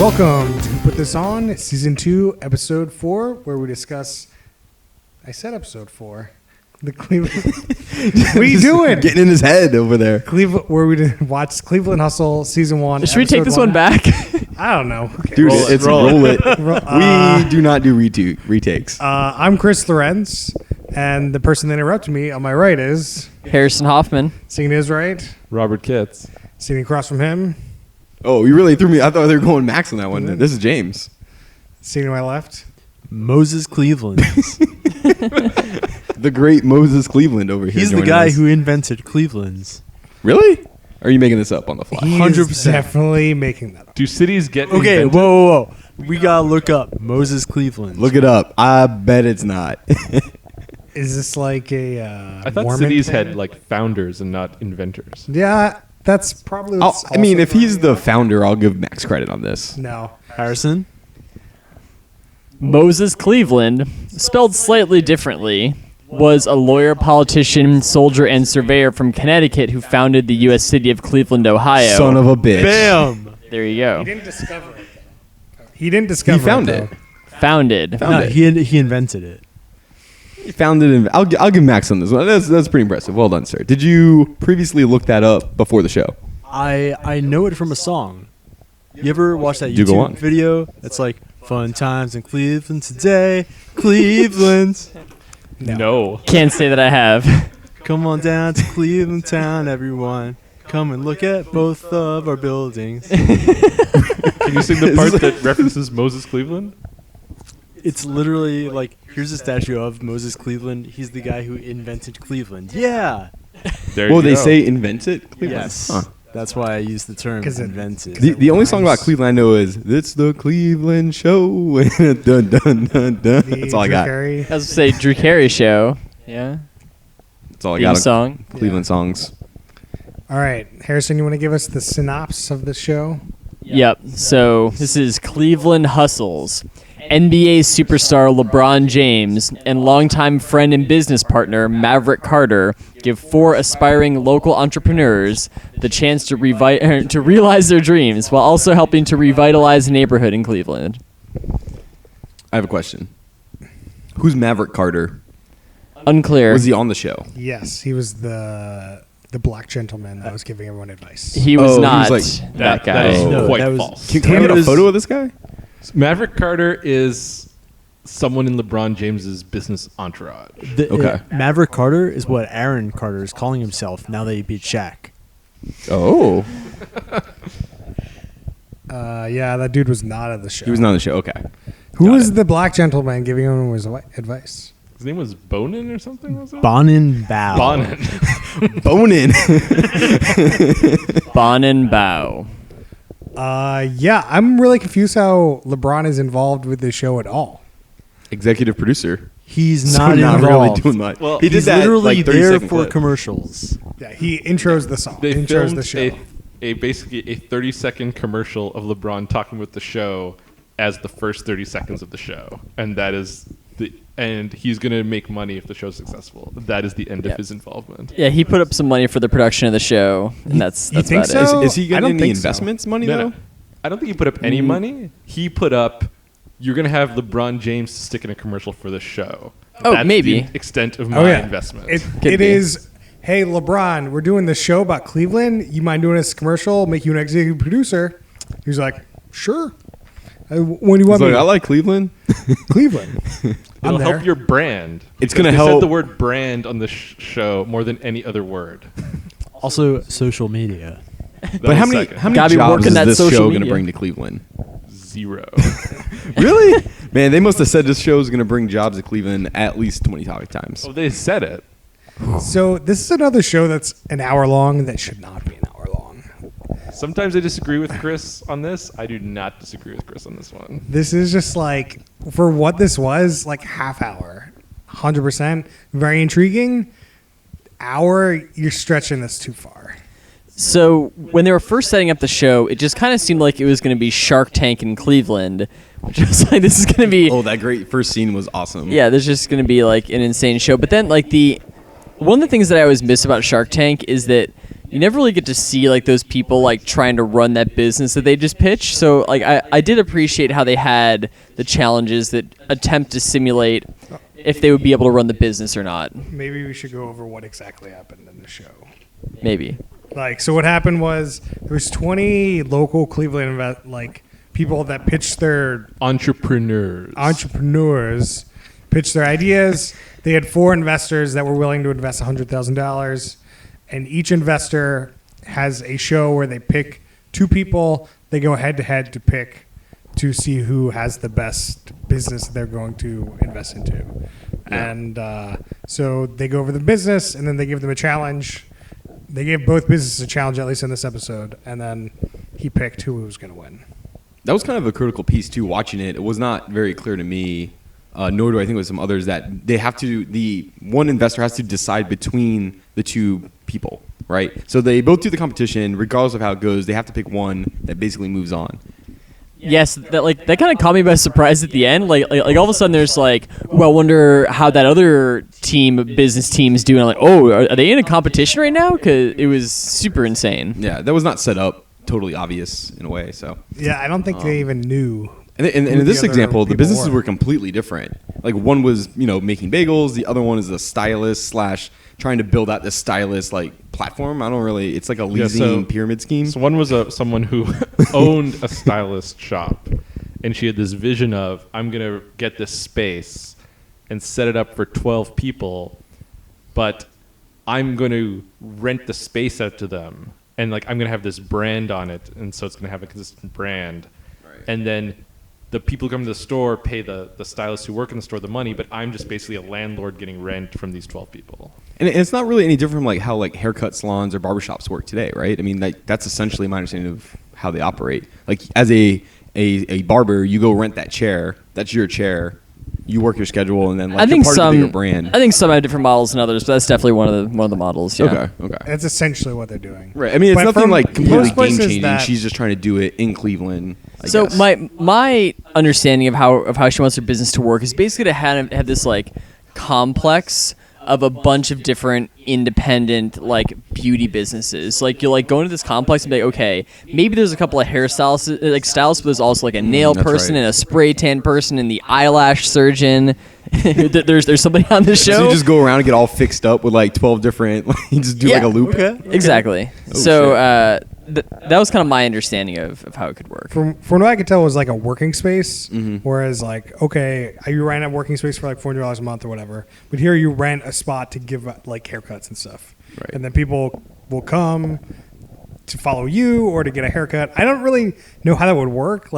Welcome to Put This On, Season 2, Episode 4, where we discuss... I said Episode 4. The Cleveland... What are you doing? Getting in his head over there. Cleveland, where we watched Cleveland Hustle, Season 1. Should we take this one back? I don't know. Okay. Dude, Roll it. We do not do retakes. I'm Chris Lorenz, and the person that interrupted me on my right is... Harrison Hoffman. Sitting to his right. Robert Kitts. Sitting across from him. Oh, you really threw me. I thought they were going Max on that one. Mm-hmm. This is James. Sitting to my left. Moses Cleveland. The great Moses Cleveland over here. He's the guy who invented Cleveland's. Really? Or are you making this up on the fly? He 100%. is definitely making that up. Do cities get Okay, invented? whoa. We gotta look up Moses Cleveland. Look it up. I bet it's not. Is this like a I thought Mormon cities thing? had like founders and not inventors. Yeah, that's probably what's I mean, also if he's going the founder, I'll give Max credit on this. on. No. Harrison. Moses Cleveland, spelled slightly differently, was a lawyer, politician, soldier, and surveyor from Connecticut who founded the U.S. city of Cleveland, Ohio. Son of a bitch. Bam. There you go. He didn't discover it. He didn't discover He found it. it. though. Founded. Found No, it. he invented it. He found it. I'll give Max on this one. That's pretty impressive. Well done, sir. Did you previously look that up before the show? I know it from a song. You ever watch that Do go on. YouTube video? It's like fun times in Cleveland today, Cleveland. No. Can't say that I have. Come on down to Cleveland town, everyone. Come and look at both of our buildings. Can you sing the part that references Moses Cleveland? It's literally like, here's a statue of Moses Cleveland. He's the guy who invented Cleveland. Yeah. There Well, you they go. say invent it? Cleveland? Yes. Huh. That's why I use the term 'Cause it- invented. The only song about rhymes. Cleveland I know is "It's the Cleveland Show." Dun, dun, dun, dun. The That's all I Drew got. Carey. I was to say Drew Carey show. Yeah. That's all I Theme got. song. Cleveland songs. All right, Harrison, you want to give us the synopsis of the show? Yep. So this is Cleveland Hustles. NBA superstar LeBron James and longtime friend and business partner Maverick Carter give 4 aspiring local entrepreneurs the chance to realize their dreams while also helping to revitalize a neighborhood in Cleveland. I have a question. Who's Maverick Carter? Unclear. Was he on the show? Yes, he was the black gentleman that was giving everyone advice. He was Oh, he not was that That guy. is No, quite that was- false. Can we get a photo of this guy? Maverick Carter is someone in LeBron James's business entourage. Okay. Maverick Carter is what Aaron Carter is calling himself now that he beat Shaq. Oh, Yeah, that dude was not at the show. he was not on the show. Okay. Who Got was it. the black gentleman giving everyone his advice? His name was Bonin or something, was it? Bonin Bao. Bonin. Bonin. Bon and Bow. Yeah, I'm really confused how LeBron is involved with the show at all. Executive producer. He's So not involved. really doing much. Well, he did He's that literally like 30 there second for clip. commercials. Yeah, he intros the song. They intros filmed the show. basically a 30-second commercial of LeBron talking with the show as the first 30 seconds of the show, and that is and he's gonna make money if the show's successful. That is the end Yeah. of his involvement. Yeah, he put up some money for the production of the show, and that's You think about so? it. Is he I getting don't any think so. investments money No, though? no. I don't think he put up any money. He put up, you're going to have LeBron James stick in a commercial for the show. Oh, That's maybe. the extent of my Oh, yeah. investment. It Could be. is, hey, LeBron, we're doing this show about Cleveland. You mind doing this commercial? Make you an executive producer. He's like, sure. When do you He's want like, me? I like Cleveland. Cleveland. It'll I'm there. help your brand. It's gonna They help- said the word brand on the show more than any other word. Also, social media. But how many Gotta be jobs working is that this social show going to media. bring to Cleveland? 0. Really? Man, they must have said this show is going to bring jobs to Cleveland at least 20 times. Oh, they said it. So this is another show that's an hour long that should not be an hour long. Sometimes I disagree with Chris on this. I do not disagree with Chris on this one. This is just like, for what this was, like half hour. 100%. Very intriguing. Hour, you're stretching this too far. So when they were first setting up the show, it just kind of seemed like it was going to be Shark Tank in Cleveland, which was like, this is going to be, Oh, that great first scene was awesome. yeah, this is just going to be like an insane show. But then like one of the things that I always miss about Shark Tank is that you never really get to see like those people like trying to run that business that they just pitch. So like I did appreciate how they had the challenges that attempt to simulate if they would be able to run the business or not. Maybe we should go over what exactly happened in the show. Maybe. Like, so what happened was there was 20 local Cleveland people that pitched their Entrepreneurs pitched their ideas. They had 4 investors that were willing to invest $100,000, and each investor has a show where they pick 2 people. They go head to head to pick to see who has the best business they're going to invest into. Yeah. And so they go over the business, and then they give them a challenge. They gave both businesses a challenge, at least in this episode, and then he picked who was going to win. That was kind of a critical piece too. Watching it, it was not very clear to me, nor do I think with some others, that they have to. The one investor has to decide between the 2 people, right? So they both do the competition, regardless of how it goes. They have to pick one that basically moves on. Yes, that kind of caught me by surprise at the end. Like all of a sudden, there's like, well, I wonder how that other business team is doing. I'm like, oh, are they in a competition right now? Because it was super insane. Yeah, that was not set up totally obvious in a way. So Yeah, I don't think they even knew. And in who this the other example, the people businesses were. were completely different. Like one was, making bagels. The other one is a stylist / trying to build out this stylist platform. It's like a leasing pyramid scheme. So one was someone who owned a stylist shop, and she had this vision of, I'm going to get this space and set it up for 12 people, but I'm going to rent the space out to them. And I'm going to have this brand on it, and so it's going to have a consistent brand. Right. And then the people who come to the store pay the stylists who work in the store the money, but I'm just basically a landlord getting rent from these 12 people. And it's not really any different from how haircut salons or barbershops work today, right? I mean, that's essentially my understanding of how they operate. As a barber, you go rent that chair. That's your chair. You work your schedule, and then I think you're part of the bigger brand. I think some have different models than others, but that's definitely one of the models. Yeah. Okay. That's essentially what they're doing. Right. I mean, it's But nothing from completely most places game changing. that- She's just trying to do it in Cleveland. I So guess. my understanding of how she wants her business to work is basically to have this complex of a bunch of different independent beauty businesses. You'll go into this complex and be like, okay, maybe there's a couple of hairstylists, stylists, but there's also a nail that's person right. and a spray tan person and the eyelash surgeon. there's somebody on the show. So you just go around and get all fixed up with 12 different. You just do Yeah. a loop. Exactly. Oh, So that was kind of my understanding of how it could work. From what I could tell, it was a working space. Mm-hmm. Whereas, okay, you rent a working space for $400 a month or whatever. But here you rent a spot to give haircuts and stuff. Right. And then people will come to follow you or to get a haircut. I don't really know how that would work.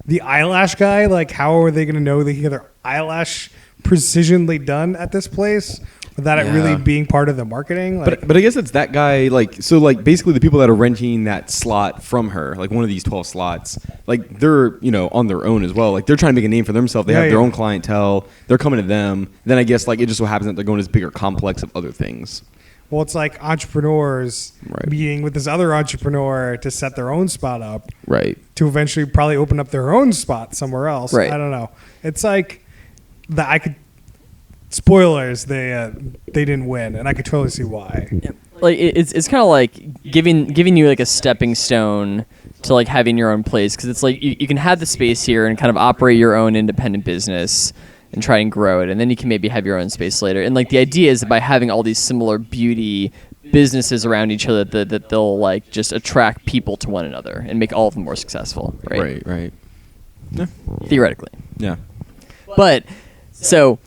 The eyelash guy, how are they going to know they can get their eyelash precisionally done at this place without it really Yeah. being part of the marketing? But I guess it's that guy. Basically the people that are renting that slot from her, one of these 12 slots, they're on their own as well. They're trying to make a name for themselves. They have their own clientele. They're coming to them. Then I guess it just so happens that they're going to this bigger complex of other things. Well, it's entrepreneurs Right. meeting with this other entrepreneur to set their own spot up Right. to eventually probably open up their own spot somewhere else. Right. I don't know. It's spoilers. They didn't win, and I could totally see why. It's kind of giving you a stepping stone to having your own place, because it's you can have the space here and kind of operate your own independent business and try and grow it, and then you can maybe have your own space later. And the idea is that by having all these similar beauty businesses around each other, that they'll just attract people to one another and make all of them more successful, right? Right. Theoretically. Yeah. But so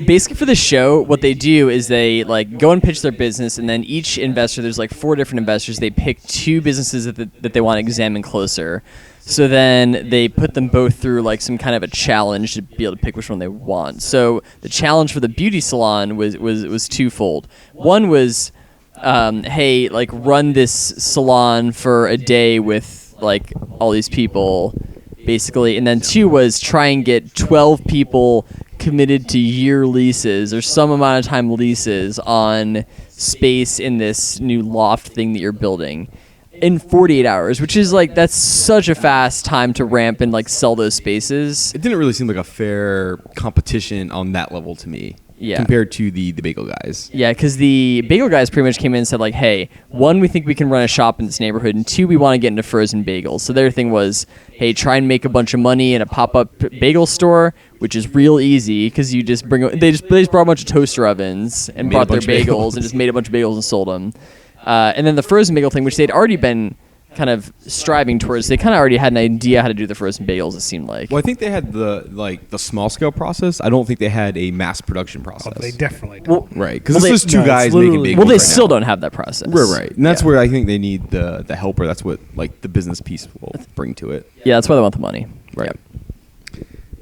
basically for the show, what they do is they go and pitch their business, and then each investor, there's 4 different investors, they pick 2 businesses that they want to examine closer. So then they put them both through some kind of a challenge to be able to pick which one they want. So the challenge for the beauty salon was twofold. One was, hey, run this salon for a day with all these people, basically. And then 2 was try and get 12 people committed to year leases or some amount of time leases on space in this new loft thing that you're building. in 48 hours, which is like that's such a fast time to ramp and like sell those spaces. It didn't really seem like a fair competition on that level to me. Yeah. Compared to the bagel guys. Yeah, because the bagel guys pretty much came in and said like, hey, one, we think we can run a shop in this neighborhood, and two, we want to get into frozen bagels. So their thing was, hey, try and make a bunch of money in a pop-up bagel store, which is real easy because you just they just brought a bunch of toaster ovens and brought their bagels and just made a bunch of bagels and sold them. And then the frozen bagel thing, which they'd already been kind of striving towards, they kind of already had an idea how to do the frozen bagels, it seemed like. Well, I think they had the small scale process. I don't think they had a mass production process. Oh, they definitely do. Well, Right, because Well, it's they- just two guys making bagels. well, they right still now. don't have that process. Right, and that's Yeah. where I think they need the helper. That's what like the business piece will bring to it. Yeah, that's why they want the money. Right.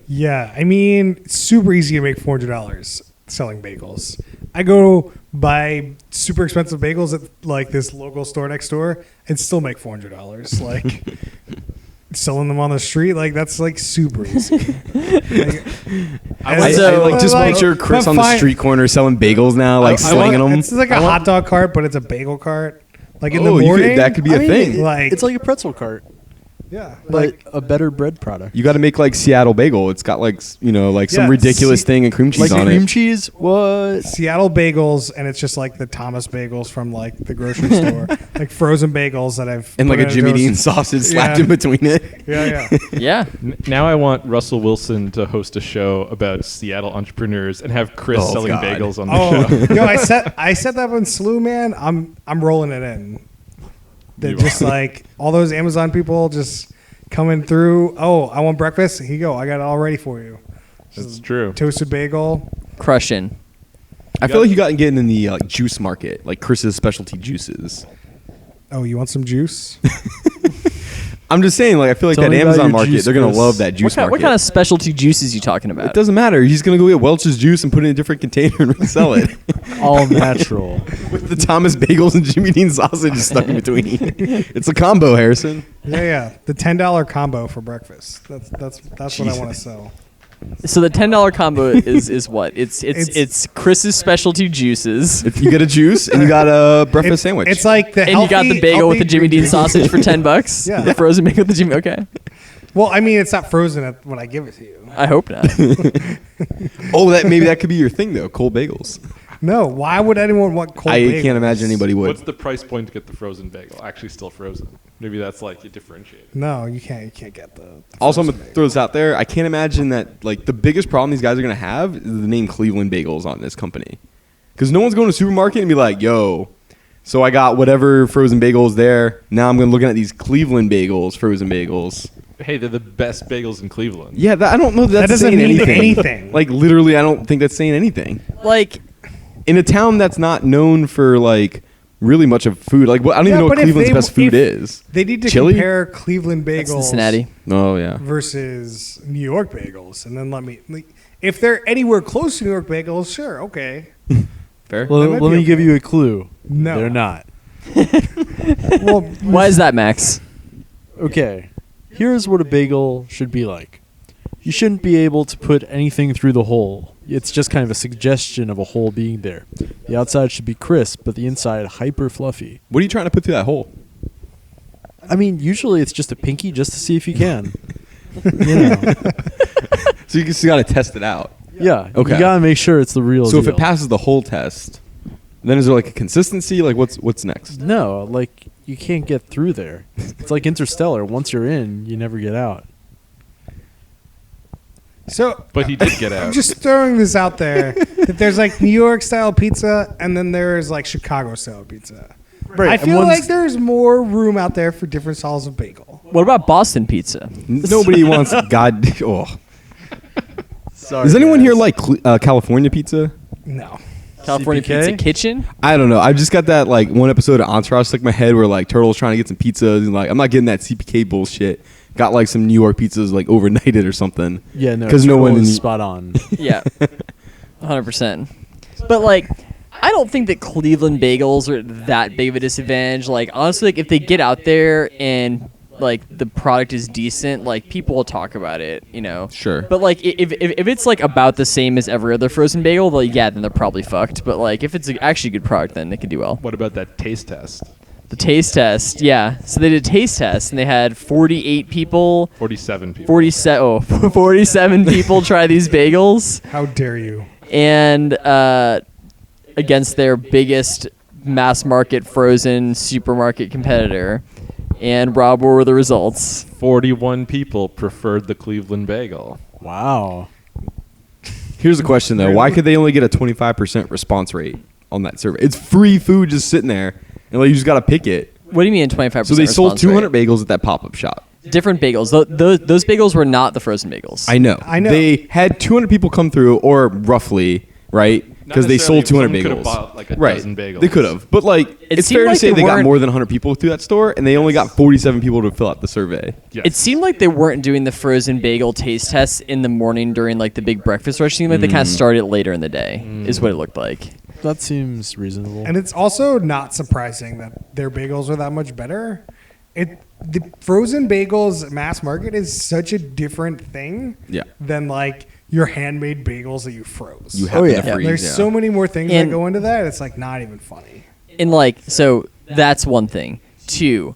Yeah, I mean, it's super easy to make $400 selling bagels. I go buy super expensive bagels at like this local store next door and still make $400. Like selling them on the street, like that's like super easy. I So- like just picture Chris on the street corner selling bagels now, like slinging them. It's like a hot dog cart, but it's a bagel cart. Like in the Oh, you could- morning, that could be a thing. Like It's like a pretzel cart, yeah, but like a better bread product. You got to make like Seattle bagel. It's got like like some Yeah, ridiculous thing and cream cheese Like on cream it. cheese? What? Seattle bagels, and it's just like the Thomas bagels from like the grocery store, like frozen bagels that I've And put like a in Jimmy toast. Dean sausage slapped Yeah. in between it. Yeah, Yeah. Now I want Russell Wilson to host a show about Seattle entrepreneurs and have Chris Oh, selling God. bagels on the Oh, show. yo, I said that one slew, man. I'm rolling it in. They're You just are. like all those Amazon people just coming through. Oh, I want breakfast. Here you go. I got it all ready for you. That's true. Toasted bagel. Crushing. I feel like you got to get in the juice market, like Chris's specialty juices. Oh, you want some juice? I'm just saying, like I feel like Tell that me about Amazon your market, juice, they're gonna Chris. love that juice What market. kind of specialty juices you talking about? It doesn't matter. He's gonna go get Welch's juice and put it in a different container and resell it All natural. with the Thomas bagels and Jimmy Dean sausage stuck in between. It's a combo, Harrison. Yeah. The $10 combo for breakfast. That's what I want to sell. So the $10 combo is what? It's It's- Chris's specialty juices, If you get a juice and you got a breakfast sandwich, It's like the and you got the bagel with the Jimmy Dean sausage for $10. Yeah. The frozen bagel with the Jimmy. Okay, Well, I mean, it's not frozen when I give it to you. I hope not. maybe that could be your thing though. Cold bagels. No, why would anyone want cold I bagels? can't imagine anybody would. What's the price point to get the frozen bagel? Actually, still frozen. Maybe that's like a differentiator. No, you can't. You can't get the. Also, I'm gonna throw this out there. I can't imagine that like the biggest problem these guys are gonna have is the name Cleveland Bagels on this company, because no one's going to a supermarket and be like, "Yo, so I got whatever frozen bagels there. Now I'm gonna looking at these Cleveland Bagels, frozen bagels." Hey, they're the best bagels in Cleveland. Yeah, I don't know. That's doesn't saying mean anything. anything. Like literally, I don't think that's saying anything. Like, In a town that's not known for like really much of food. Like, I don't even know what but if Cleveland's they- best food if is. They need to Chili? compare Cleveland bagels that's Cincinnati. Oh yeah. versus New York bagels, and then if they're anywhere close to New York bagels, sure, okay. Fair. Well, might let be me okay. give you a clue. No. They're not. Well, Why is that, Max? Okay, here's what a bagel should be like. You shouldn't be able to put anything through the hole. It's just kind of a suggestion of a hole being there. The outside should be crisp, but the inside hyper fluffy. What are you trying to put through that hole? I mean, usually it's just a pinky just to see if you can. You know. So you just got to test it out. Yeah. Okay. You gotta make sure it's the real So if deal. it passes the whole test, then is there like a consistency? Like what's next? No, like you can't get through there. It's like Interstellar. Once you're in, you never get out. so But he did get I'm out. just throwing this out there that there's like New York style pizza, and then there's like Chicago style pizza. Right, I and feel one's- like there's more room out there for different styles of bagel. What about Boston pizza? Nobody wants God. Oh. Sorry. Does anyone guys. here like California pizza? No. California CPK? Pizza Kitchen? I don't know. I just got that like one episode of Entourage stuck in my head where like Turtle's trying to get some pizzas and like I'm not getting that CPK bullshit. Got like some New York pizzas like overnighted or something. Yeah, no. 'Cause no one is in- spot on. Yeah. 100%. But like, I don't think that Cleveland bagels are that big of a disadvantage. Like, honestly, like if they get out there and like the product is decent, like people will talk about it, you know. Sure. But like if it's like about the same as every other frozen bagel, like yeah, then they're probably fucked. But like if it's actually a good product, then they can do well. What about that taste test? The taste test, yeah. So they did a taste test, and they had 48 people, 47 people. 47 people try these bagels, How dare you? and against their biggest mass market frozen supermarket competitor. And Rob, what were the results? 41 people preferred the Cleveland bagel. Wow. Here's the question though: why could they only get a 25% response rate on that survey? It's free food just sitting there, and like you just got to pick it. What do you mean 25%? So they sold response 200 rate? bagels at that pop-up shop. Different bagels. Those bagels were not the frozen bagels. I know. They had 200 people come through, or roughly, right? Because they sold 200 Someone could have bagels. bought, like, a right. dozen bagels. They could have, but like it's seemed fair like to say they they got weren't- more than 100 people through that store, and they only got 47 people to fill out the survey. Yes. It seemed like they weren't doing the frozen bagel taste tests in the morning during like the big breakfast rush. It seemed like they kind of started later in the day, is what it looked like. That seems reasonable. And it's also not surprising that their bagels are that much better. The frozen bagels mass market is such a different thing Yeah. than like your handmade bagels that you froze. You have yeah. to freeze. There's yeah. so many more things And- that go into that. It's like not even funny. And like, so that's one thing. Two,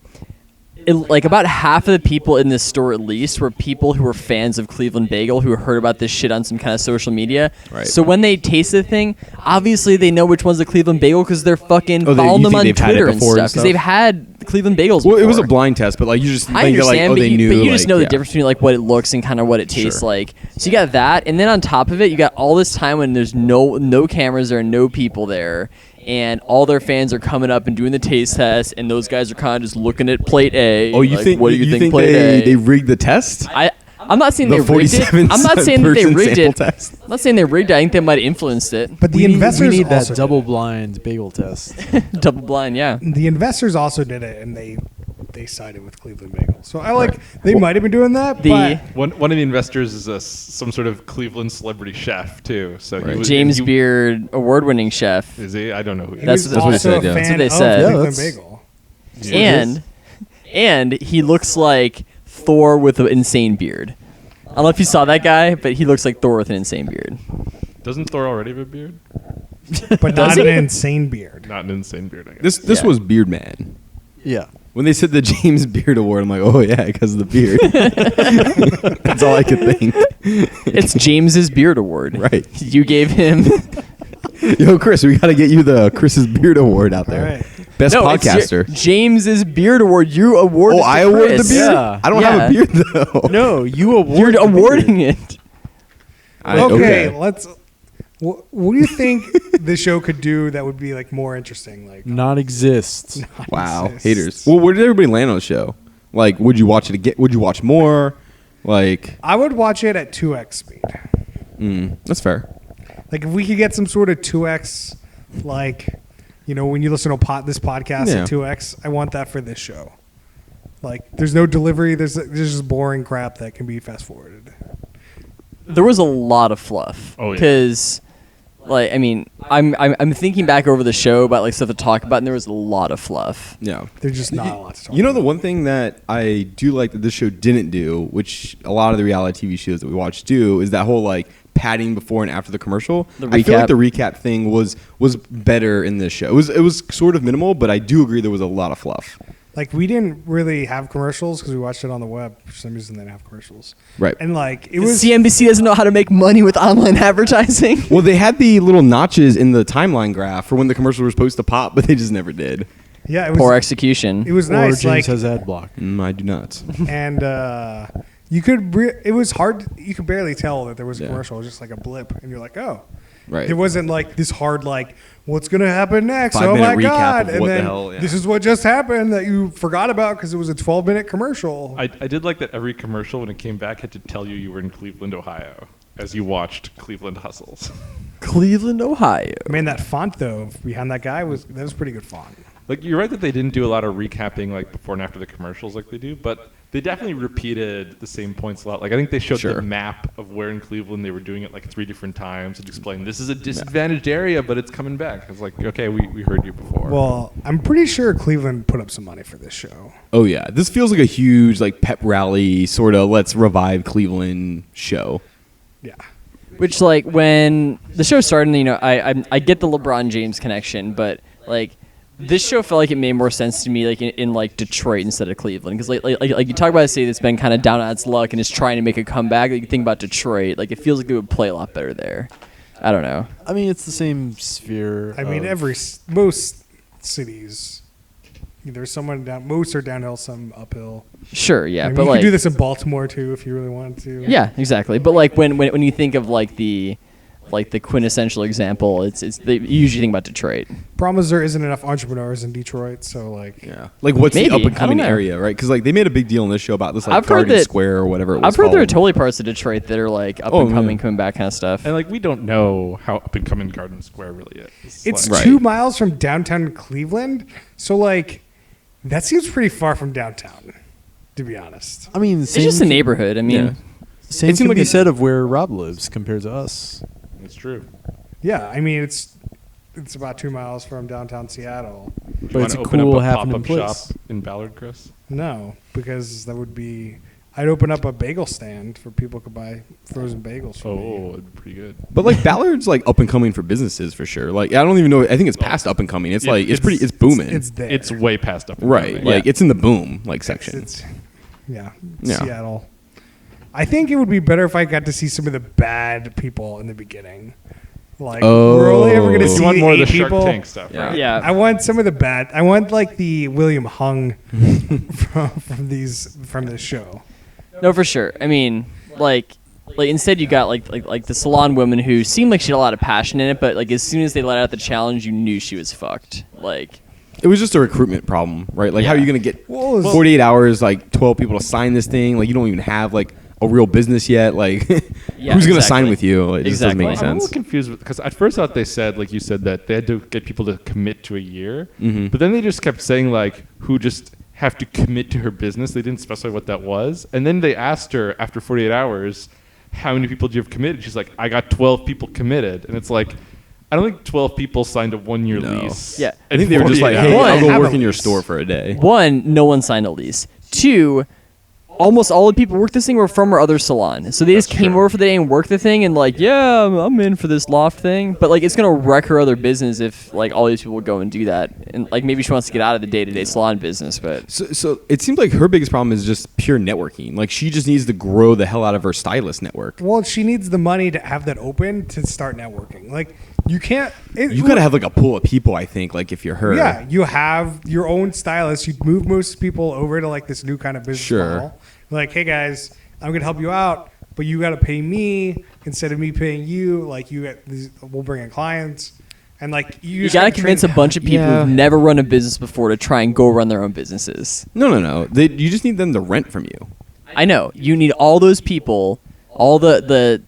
like about half of the people in this store at least were people who were fans of Cleveland Bagel who heard about this shit on some kind of social media. Right. So when they taste the thing, obviously they know which one's the Cleveland Bagel because they're fucking Oh, following you them think on they've had it Twitter and before and stuff because stuff? they've had Cleveland Bagels. Well, it was a before. blind test, but like you just I think that, like, understand, oh, but, they knew. but you just like, know the yeah. difference between like what it looks and kind of what it tastes Sure. like. So you got that, and then on top of it, you got all this time when there's no cameras there, no people there, and all their fans are coming up and doing the taste test, and those guys are kind of just looking at plate A. Oh, you like, think? What do you think plate they A? rigged the test? I'm not saying The they rigged it. 47 I'm not saying that they person rigged sample it. test. I'm not saying they rigged it. I think they might have influenced it. But the we investors need that also double blind bagel test. Double blind, yeah. the investors also did it, and they sided with Cleveland Bagel. So I like they might have been doing that. The- but One of the investors is some sort of Cleveland celebrity chef too. So Right. James Beard, award-winning chef, Is he? I don't know who he he That's- was that's what they also said, yeah. a That's fan what they of said. Yeah, Cleveland that's- Bagel. and he looks like Thor with an insane beard. I don't know if you saw that guy, but he looks like Thor with an insane beard. Doesn't Thor already have a beard? But not an insane beard. Not an insane beard, I guess. This Yeah. was Beard Man. Yeah. When they said the James Beard Award, I'm like, oh yeah, because of the beard. That's all I could think. It's James's Beard Award. Right. You gave him. Yo, Chris, we got to get you the Chris's Beard Award out there. All right. Best No, it's podcaster. James's Beard Award. You awarded. Oh, to I awarded the Chris. beard. Yeah. I don't Yeah. have a beard though. No, you award. You're awarding it. Okay, let's. What do you think the show could do that would be like more interesting? Like, Not exist. Wow, exists. haters. Well, where did everybody land on the show? Like, would you watch it again? Would you watch more? Like, I would watch it at 2x speed. that's fair. Like if we could get some sort of 2x, like, you know, when you listen to this podcast Yeah. at 2x, I want that for this show. Like, there's no delivery. There's just boring crap that can be fast forwarded. There was a lot of fluff. Oh, yeah. Because, like, I mean, I'm thinking back over the show about like stuff to talk about, and there was a lot of fluff. Yeah. There's just not a lot to talk You know, the about. one thing that I do like that this show didn't do, which a lot of the reality TV shows that we watch do, is that whole like padding before and after the commercial. The I feel like recap. the recap thing was better in this show. It was sort of minimal, but I do agree there was a lot of fluff. Like, we didn't really have commercials because we watched it on the web. For some reason, they didn't have commercials. Right. And, like, it was... CNBC doesn't know how to make money with online advertising. Well, they had the little notches in the timeline graph for when the commercials were supposed to pop, but they just never did. Yeah, it was... Poor execution. It was Or nice. James Like, has ad block. I do not. and you could... it was hard... You could barely tell that there was a Yeah. commercial. It was just like a blip. And you're like, oh. Right. It wasn't like this hard, like, what's going to happen next? 5 Oh, minute my recap God. of And what the then hell, yeah. this is what just happened that you forgot about because it was a 12-minute commercial. I did like that every commercial when it came back had to tell you were in Cleveland, Ohio, as you watched Cleveland Hustles. Cleveland, Ohio. Man, that font, though, behind that guy, was pretty good font. Like, you're right that they didn't do a lot of recapping like before and after the commercials like they do, but they definitely repeated the same points a lot. Like, I think they showed Sure. the map of where in Cleveland they were doing it like 3 different times and explained this is a disadvantaged area, but it's coming back. I was like, okay, we heard you before. Well, I'm pretty sure Cleveland put up some money for this show. Oh yeah, this feels like a huge like pep rally sort of let's revive Cleveland show. Yeah. Which, like, when the show started, you know, I get the LeBron James connection, but like This show felt like it made more sense to me, like in like Detroit instead of Cleveland, because like you talk about a city that's been kind of down on its luck and is trying to make a comeback. Like you think about Detroit, like it feels like they would play a lot better there. I don't know. I mean, it's the same sphere. I mean, most cities, either someone most are downhill, some uphill. Sure, yeah, I mean, but you like could do this in Baltimore too if you really wanted to. yeah, exactly. But like when you think of like the quintessential example, it's you usually think about Detroit. Problem is there isn't enough entrepreneurs in Detroit, so like Yeah. Like, what's Maybe. the up and I coming don't know. area, right? Because like they made a big deal in this show about this like I've heard Garden that- Square or whatever it was I've heard there are called. totally parts of Detroit that are like up Oh, and coming, yeah. coming back kind of stuff. And like we don't know how up and coming Garden Square really is. it's like, Right. 2 miles from downtown Cleveland, so like that seems pretty far from downtown, to be honest. I mean, It's just a neighborhood. I mean, Yeah. Same It seemed can like be a- said of where Rob lives compared to us. It's true. Yeah, I mean it's about 2 miles from downtown Seattle. But You it's a wanna open cool up a happening pop-up place. shop in Ballard, Chris. No, because that would be. I'd open up a bagel stand for people could buy frozen bagels from me. Oh, it'd be pretty good. But like Ballard's like up and coming for businesses for sure. Like I don't even know. I think it's past up and coming. It's Yeah, like it's booming. It's there. It's way past up and right. coming. Like it's in the boom like It's- section. yeah, Yeah. Seattle. I think it would be better if I got to see some of the bad people in the beginning. Like we're only ever going to Oh. see You want more of the 8 Shark people. Tank stuff, Yeah. right? yeah. I want some of the bad. I want like the William Hung from this show. No, for sure. I mean, like instead you got like the salon woman who seemed like she had a lot of passion in it, but like as soon as they let out the challenge, you knew she was fucked. Like It was just a recruitment problem, right? Like how are Yeah. you gonna get Well, 48 hours, like 12 people to sign this thing? Like you don't even have like a real business yet. Like Yeah, who's gonna exactly. sign with you? It just doesn't Exactly. make I'm a little sense. confused because at first I thought they said, like you said, that they had to get people to commit to a year, Mhm. but then they just kept saying like who just have to commit to her business. They didn't specify what that was, and then they asked her after 48 hours, how many people do you have committed? She's like, I got 12 people committed, and it's like, I don't think 12 people signed a 1-year No. lease. Yeah. I think they were just like, 48 hey, One, I'll go have work a in your lease. store for a day. one, no one signed a lease. Two, almost all the people who worked this thing were from our other salon, so they just That's came true. over for the day and worked the thing, and like, yeah, I'm in for this loft thing. But like, it's gonna wreck her other business if like all these people go and do that, and like maybe she wants to get out of the day-to-day salon business, but. So it seems like her biggest problem is just pure networking. Like she just needs to grow the hell out of her stylist network. Well, she needs the money to have that open to start networking. Like you can't. You gotta have like a pool of people. I think like if you're her. Yeah, you have your own stylist. You move most people over to like this new kind of business Sure. model. Like, hey guys, I'm gonna help you out, but you got to pay me instead of me paying you. Like, you get these, we'll bring in clients, and like You just gotta train convince a them. bunch of people Yeah. who've never run a business before to try and go run their own businesses. No. You just need them to rent from you. I know. You need all those people, all the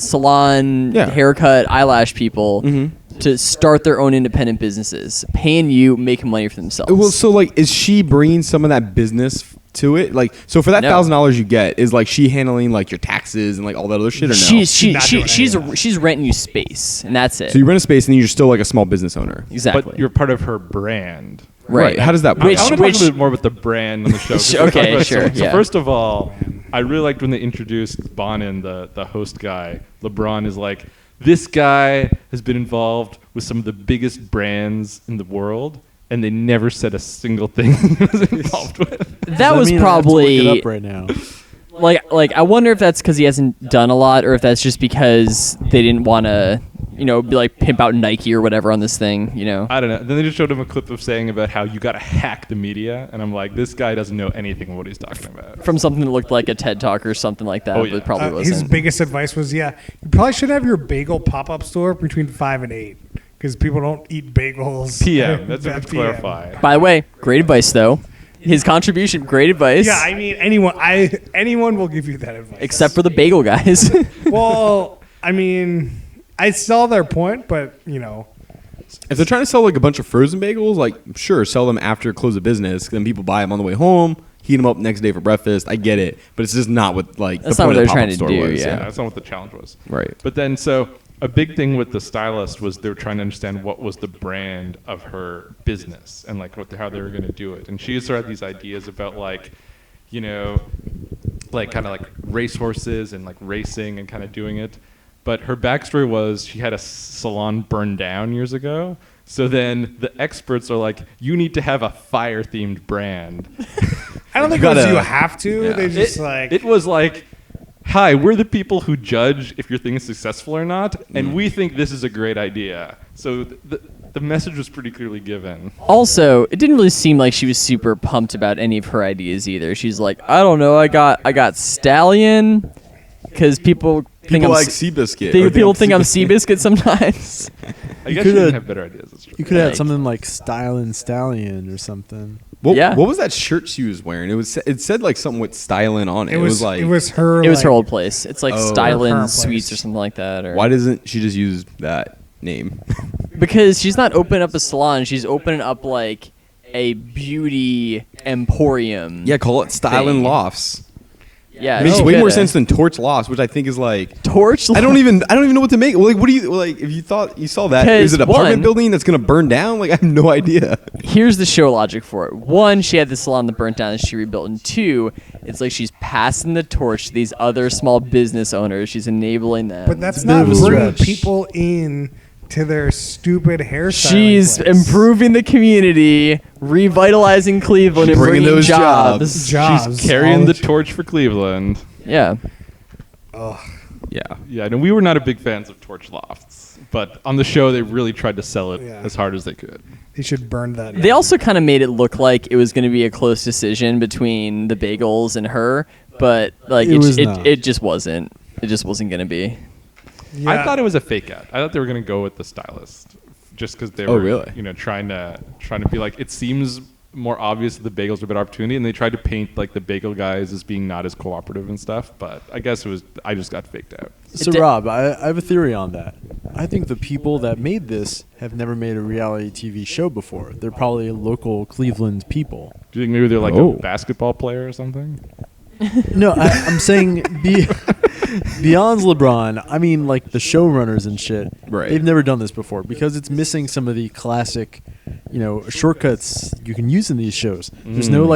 salon, Yeah. haircut, eyelash people Mhm. to start their own independent businesses, paying you, making money for themselves. Well, so like, is she bringing some of that business to it? Like, so for that No. $1,000 you get, is like she handling like your taxes and like all that other shit, or no? she's renting you space, and that's it. So you rent a space and then you're still like a small business owner. Exactly. But you're part of her brand. right. How does that work? Which- I want to talk a little bit more about the brand on the show. 'cause we talked Okay, about sure, So yeah. first of all, I really liked when they introduced Bonin, the host guy. LeBron is like, this guy has been involved with some of the biggest brands in the world, and they never said a single thing he was involved with. that was I have to look probably it up right now. like I wonder if that's because he hasn't done a lot, or if that's just because they didn't want to, be like pimp out Nike or whatever on this thing, I don't know. Then they just showed him a clip of saying about how you got to hack the media, and I'm like, this guy doesn't know anything of what he's talking about. from something that looked like a TED Talk or something like that, Oh, but yeah. it probably His wasn't. biggest advice was, you probably should have your bagel pop-up store between 5 and 8 because people don't eat bagels. PM. That's what at to PM. clarify. By the way, great advice though. His contribution, great advice. Yeah, I mean anyone will give you that advice. except for the bagel guys. Well, I mean, I saw their point, but If they're trying to sell like a bunch of frozen bagels, like sure, sell them after close of business. Then people buy them on the way home, heat them up next day for breakfast. I get it, but it's just not what like That's the not point what of the they're trying pop-up to store do, was. yeah. That's not what the challenge was. Right. But then, so a big thing with the stylist was they were trying to understand what was the brand of her business and like how they were going to do it. And she sort of had these ideas about like, like kind of like racehorses and like racing and kind of doing it. But her backstory was she had a salon burned down years ago. So then the experts are like, you need to have a fire-themed brand. I don't think gotta- you have to. yeah. They just It was like, hi, we're the people who judge if your thing is successful or not, and we think this is a great idea. So the message was pretty clearly given. Also, it didn't really seem like she was super pumped about any of her ideas either. She's like, I don't know, I got Stallion, because people think People I'm like Seabiscuit. people think I'm Seabiscuit sometimes. I guess coulda- you didn't have better ideas. That's true. You could have Like- something like Stylin' Stallion or something. What, Yeah. what was that shirt she was wearing? It said like something with styling on it. it was like it was her. It was her like- old place. It's like Oh. Stylin' Her current Sweets place. or something like that. Or why doesn't she just use that name? Because she's not opening up a salon. She's opening up like a beauty emporium. Yeah, call it Styling Thing. Lofts. Yeah. It makes she way more coulda. sense than Torch Lofts, which I think is like Torch. I don't even know what to make. Like, what do you like? If you thought you saw that, is it an 'Cause apartment one- building that's gonna burn down? Like, I have no idea. Here's the show logic for it. One, she had the salon that burnt down and she rebuilt. And two, it's like she's passing the torch to these other small business owners. She's enabling them. But that's It's a bit not of a bringing stretch. people in to their stupid hairstyle. She's improving the community, revitalizing Cleveland, and Bringing bringing those jobs. jobs. She's carrying all the the- torch for Cleveland. Yeah. Yeah. Yeah, and we were not a big fans of Torch Lofts, but on the show they really tried to sell it Yeah. as hard as they could. They should burn that. They also kind of made it look like it was going to be a close decision between the bagels and her, but like It was not. it just wasn't. It just wasn't going to be. I thought it was a fake out. I thought they were going to go with the stylist, just because they Oh, were, really? trying to be like, it seems more obvious that the bagels are a better opportunity, and they tried to paint like the bagel guys as being not as cooperative and stuff. But I guess I just got faked out. So, did- Rob, I have a theory on that. I think the people that made this have never made a reality TV show before. They're probably local Cleveland people. Do you think maybe they're like Oh. a basketball player or something? No, I'm saying beyond LeBron, I mean like the showrunners and shit. Right. They've never done this before because it's missing some of the classic, shortcuts you can use in these shows. There's no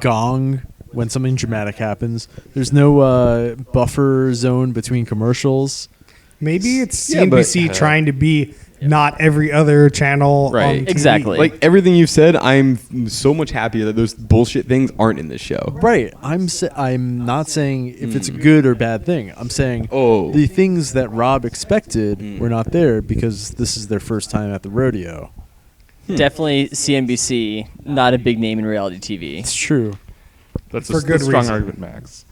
gong when something dramatic happens. There's no buffer zone between commercials. Maybe it's Yeah, but- CNBC trying to be not every other channel. Right. On TV. Exactly. Like everything you've said, I'm so much happier that those bullshit things aren't in this show. Right. I'm not saying if it's a good or bad thing. I'm saying Oh. the things that Rob expected were not there because this is their first time at the rodeo. Definitely CNBC, not a big name in reality TV. It's true. That's For a good strong reason. argument, Max.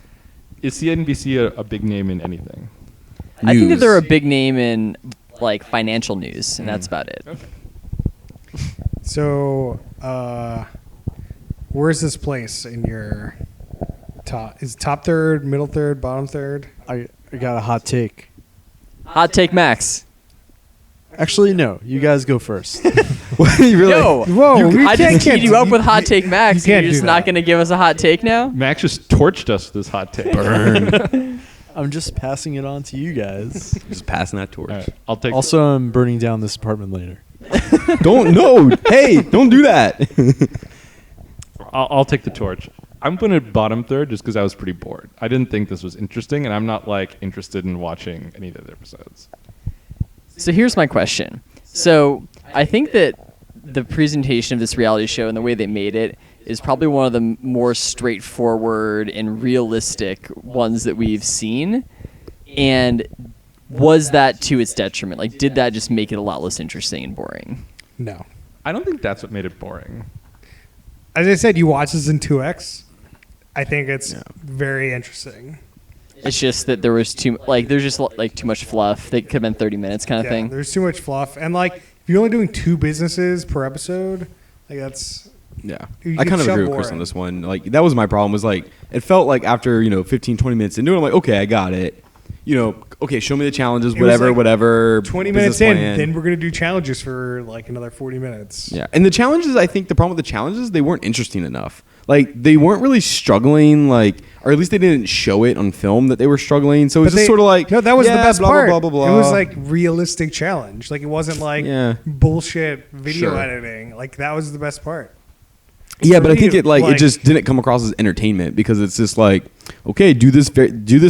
Is CNBC a big name in anything? I think that News. they're a big name in like financial news, and that's about it. So, where's this place in your top? Is it top third, middle third, bottom third? I got a hot take. Hot take, Max. Actually, no. You guys go first. You really? Yo, Whoa, we I can't just keyed you up with hot take, Max. you can't You're just do not that. going to give us a hot take now? Max just torched us with this hot take. I'm just passing it on to you guys. Just passing that torch. All right, I'll take. Also, I'm burning down this apartment later. Don't no. Hey, don't do that. I'll take the torch. I'm going to bottom third just because I was pretty bored. I didn't think this was interesting, and I'm not like interested in watching any of the other episodes. So here's my question. So I think that the presentation of this reality show and the way they made it is probably one of the more straightforward and realistic ones that we've seen. And was that to its detriment? Like, did that just make it a lot less interesting and boring? No. I don't think that's what made it boring. As I said, you watch this in 2x. I think it's very interesting. It's just that there was there's just like too much fluff. They could have been 30 minutes kind of thing. There's too much fluff, and like if you're only doing 2 businesses per episode, like that's Yeah. You I get kind of so agree with Chris boring. on this one. Like, that was my problem, was like, it felt like after, 15, 20 minutes into it, I'm like, okay, I got it. Okay, show me the challenges, It was whatever, like whatever. 20 business minutes in, plan. then we're gonna do challenges for like another 40 minutes. Yeah. And the challenges, I think the problem with the challenges, they weren't interesting enough. Like, they weren't really struggling, like, or at least they didn't show it on film that they were struggling. So it was But just sort of like, no, that was the yeah, best blah, part. Blah, blah, blah, blah. It was like realistic challenge. Like it wasn't like Yeah. bullshit video Sure. editing. Like that was the best part. Yeah, but I For think you, it it like- just didn't come across as entertainment because it's just like, okay, do this